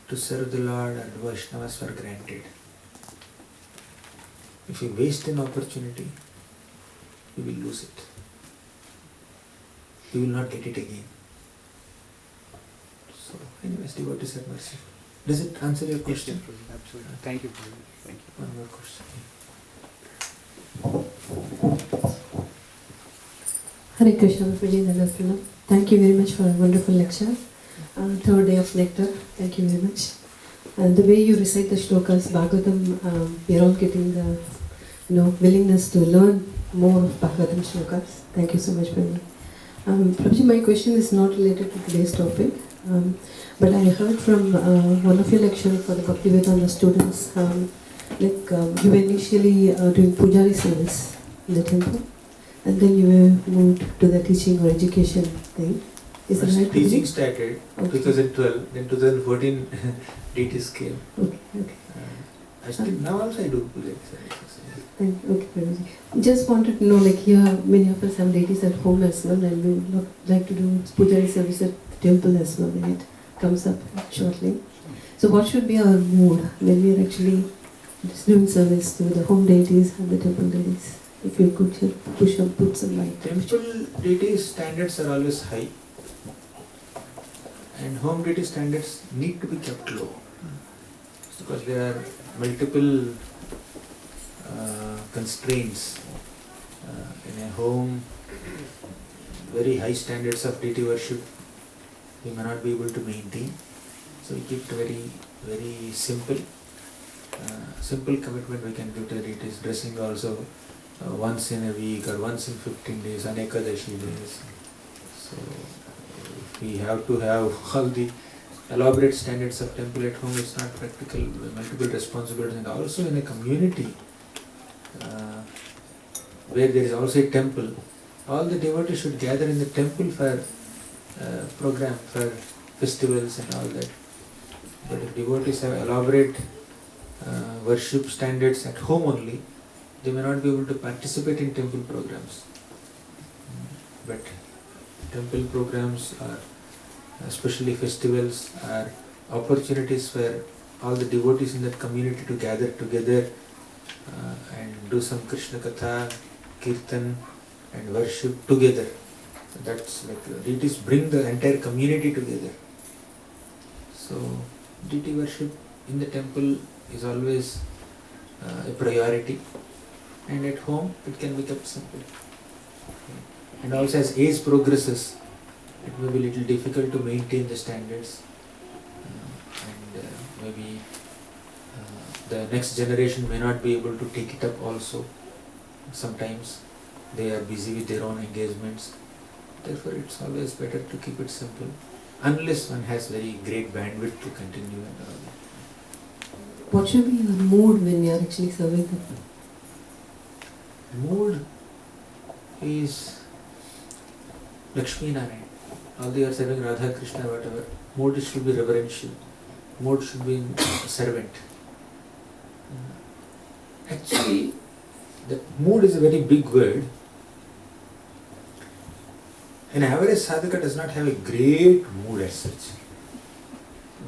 to serve the Lord and Vaishnavas for granted. If we waste an opportunity, we will lose it. We will not get it again. So, anyways, devotees are merciful. Does it answer your question? Yes, absolutely. Thank you, Prabhuji. Thank you. One more question. Hare Krishna, Prabhuji, Darshna. Thank you very much for a wonderful lecture. Third day of nectar. Thank you very much. The way you recite the shlokas, Bhagavatam, we are all getting the willingness to learn more of Bhagavatam shlokas. Thank you so much, Prabhuji. Prabhuji, my question is not related to today's topic, but I heard from one of your lectures for the Bhakti Vedanta students, you were initially doing pujari service in the temple, and then you were moved to the teaching or education thing. Is that right? Teaching started Okay. 2012, then 2014 deities came. Okay. Now also I do puja services. Thank you. Okay, Prabhuji. Just wanted to know, here many of us have deities at home as well, and we would like to do pujari service at the temple as well when it comes up shortly. So what should be our mood when we are actually just doing service to the home deities and the temple deities? If you could put some light. Temple deity standards are always high, and home deity standards need to be kept low, because there are multiple constraints. In a home, very high standards of deity worship we may not be able to maintain, so we keep it very, very simple. Simple commitment we can give to deities. Dressing also once in a week or once in 15 days, on Ekadashi days. So if we have to have all the elaborate standards of temple at home, it's not practical. Multiple responsibilities, and also in a community where there is also a temple, all the devotees should gather in the temple for program, for festivals and all that. But if devotees have elaborate worship standards at home only, they may not be able to participate in temple programs. But temple programs, are, especially festivals, are opportunities for all the devotees in that community to gather together and do some Krishna Katha, Kirtan and worship together. That's like deities bring the entire community together. So deity worship in the temple is always a priority, and at home it can be kept simple. And also as age progresses, it may be a little difficult to maintain the standards, and maybe the next generation may not be able to take it up also. Sometimes they are busy with their own engagements. Therefore it's always better to keep it simple, unless one has very great bandwidth to continue and all that. What should be your mood when you are actually serving them? Mood is Lakshmi Narayan. Although you are serving Radha, Krishna, whatever, mood should be reverential. Mood should be servant. Actually, the mood is a very big word. An average sadhaka does not have a great mood as such.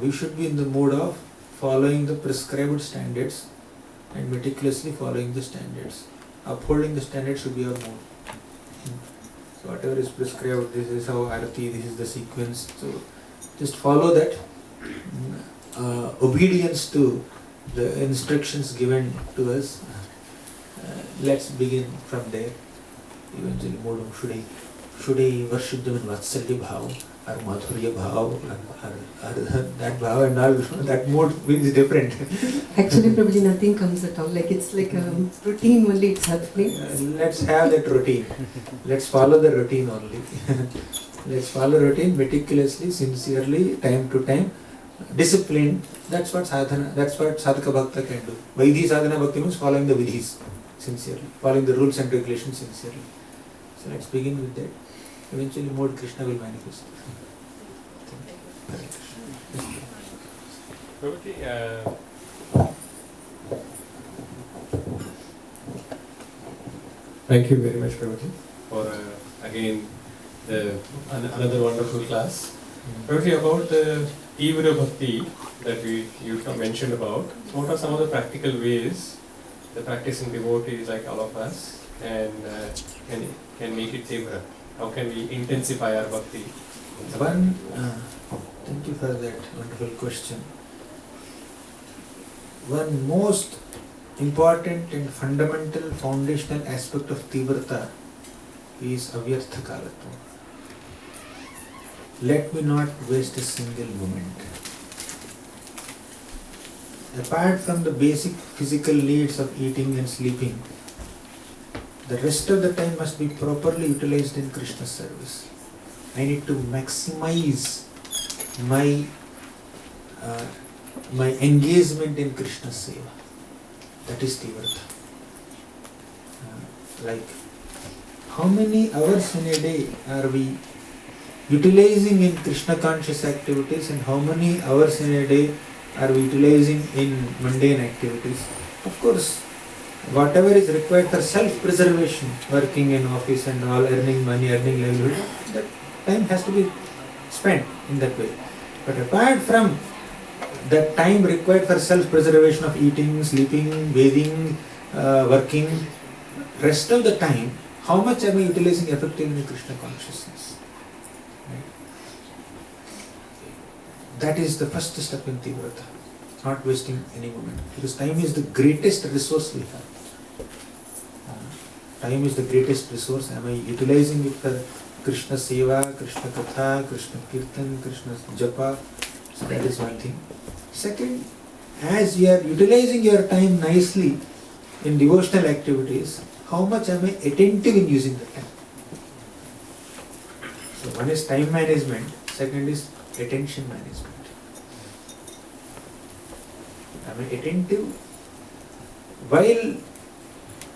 We should be in the mood of following the prescribed standards and meticulously following the standards. Upholding the standards should be our mood. So whatever is prescribed, this is how arati, this is the sequence. So just follow that. Obedience to the instructions given to us. Let's begin from there. Eventually, should I worship them in Vatsalya Bhava? or madhurya bhav, or that bhav and all, that mode is different. Actually, Prabhuji, nothing comes at all. Like it's like a routine only. It's happening. Let's have that routine. Let's follow the routine only. Let's follow routine meticulously, sincerely, time to time, disciplined. That's what sadhana. That's what sadhaka bhakta can do. Vaidhi sadhana bhakti means following the vidhis sincerely, following the rules and regulations sincerely. So let's begin with that. Eventually, more Krishna will manifest. Prabhuji, thank you very much, Prabhuji, for again another wonderful class. Prabhuji, about the Ivra Bhakti that you mentioned about, so what are some of the practical ways the practicing devotees like all of us can make it Ivra? How can we intensify our bhakti? Thank you for that wonderful question. One most important and fundamental foundational aspect of Tivrata is avyartha kalatva. Let me not waste a single moment. Apart from the basic physical needs of eating and sleeping, the rest of the time must be properly utilized in Krishna's service. I need to maximize my engagement in Krishna's seva. That is Tivrata. Like, how many hours in a day are we utilizing in Krishna conscious activities, and how many hours in a day are we utilizing in mundane activities? Of course, whatever is required for self-preservation, working in office and all, earning money, earning livelihood, that time has to be spent in that way. But apart from the time required for self-preservation of eating, sleeping, bathing, working, rest of the time, how much am I utilizing effectively in Krishna consciousness? Right? That is the first step in Tivrata, not wasting any moment. Because time is the greatest resource we have. Time is the greatest resource. Am I utilizing it for Krishna Seva, Krishna Katha, Krishna Kirtan, Krishna Japa? So that is one thing. Second, as you are utilizing your time nicely in devotional activities, how much am I attentive in using the time? So one is time management, second is attention management. Am I attentive while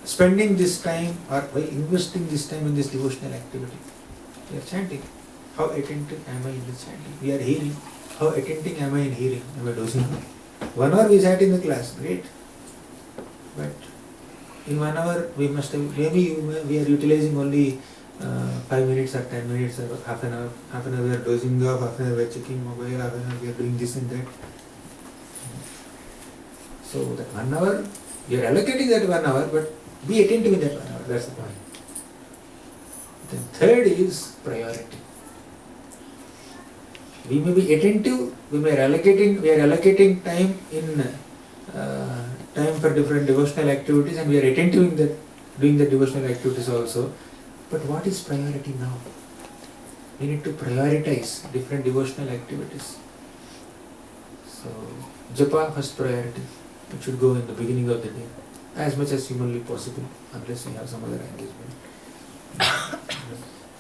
spending this time or while investing this time in this devotional activity? We are chanting. How attentive am I in the chanting? We are hearing. How attentive am I in hearing? Am I dozing? 1 hour we sat in the class, great. But in 1 hour we must have, maybe we are utilizing only 5 minutes or 10 minutes or half an hour. Half an hour we are dozing off, half an hour we are checking mobile, half an hour we are doing this and that. So that 1 hour, we are allocating that 1 hour, but be attentive in that 1 hour, that's the point. Then third is priority. We may be attentive, we are allocating time in time for different devotional activities, and we are attentive in that, doing the devotional activities also. But what is priority now? We need to prioritize different devotional activities. So, japa first priority. It should go in the beginning of the day, as much as humanly possible, unless we have some other engagement.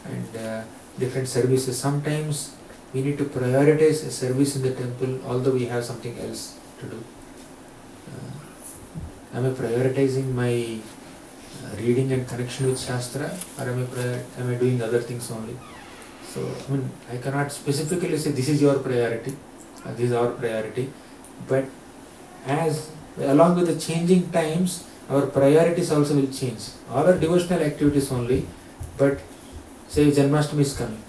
And different services. Sometimes we need to prioritize a service in the temple, although we have something else to do. Am I prioritizing my reading and connection with Shastra, or am I doing other things only? So, I cannot specifically say this is your priority, or this is our priority, but as along with the changing times, our priorities also will change. All our devotional activities only, but say Janmashtami is coming.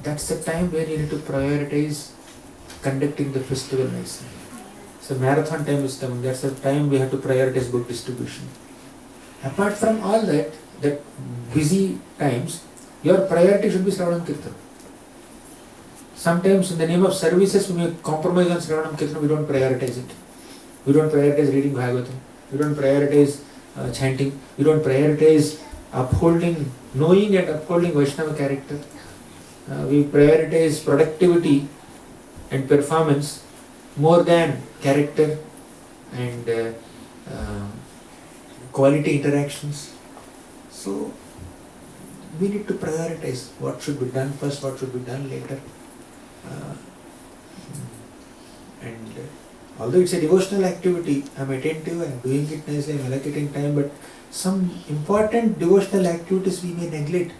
That's the time where you need to prioritize conducting the festival nicely. So marathon time is coming. That's the time we have to prioritize book distribution. Apart from all that busy times, your priority should be Shravanam Kirtan. Sometimes in the name of services, we may compromise on Shravanam Kirtan, we don't prioritize it. We don't prioritize reading Bhagavatam. We don't prioritize chanting. We don't prioritize knowing and upholding Vaishnava character. We prioritize productivity and performance more than character and quality interactions. So we need to prioritize what should be done first, what should be done later. And although it's a devotional activity, I'm attentive, I'm doing it nicely, I'm allocating time, but some important devotional activities we may neglect.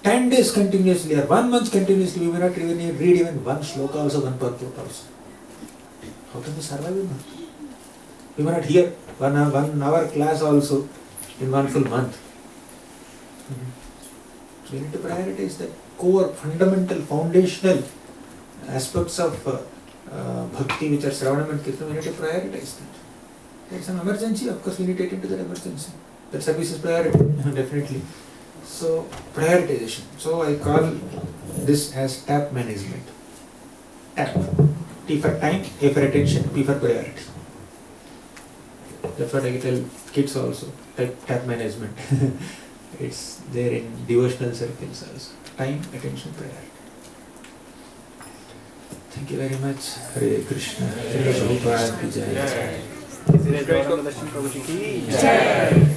10 days continuously or 1 month continuously, we may not even read even one shloka also, one purport also. How can we survive in that? We may not hear 1 hour class also in one full month. So we need to prioritize the core, fundamental, foundational aspects of bhakti, which are Shravanam and Kirtanam. We need to prioritize that. There's an emergency, of course we need to attend to that emergency. That service is priority, definitely. So, prioritization. So I call this as tap management. Tap. T for time, A for attention, P for priority. That's what I tell kids also. Tap management. It's there in devotional circles also. Time, attention, priority. Thank you very much. Hare Krishna. Hare Prabhupada ki jai. Jai. Prabhuji ki Jai.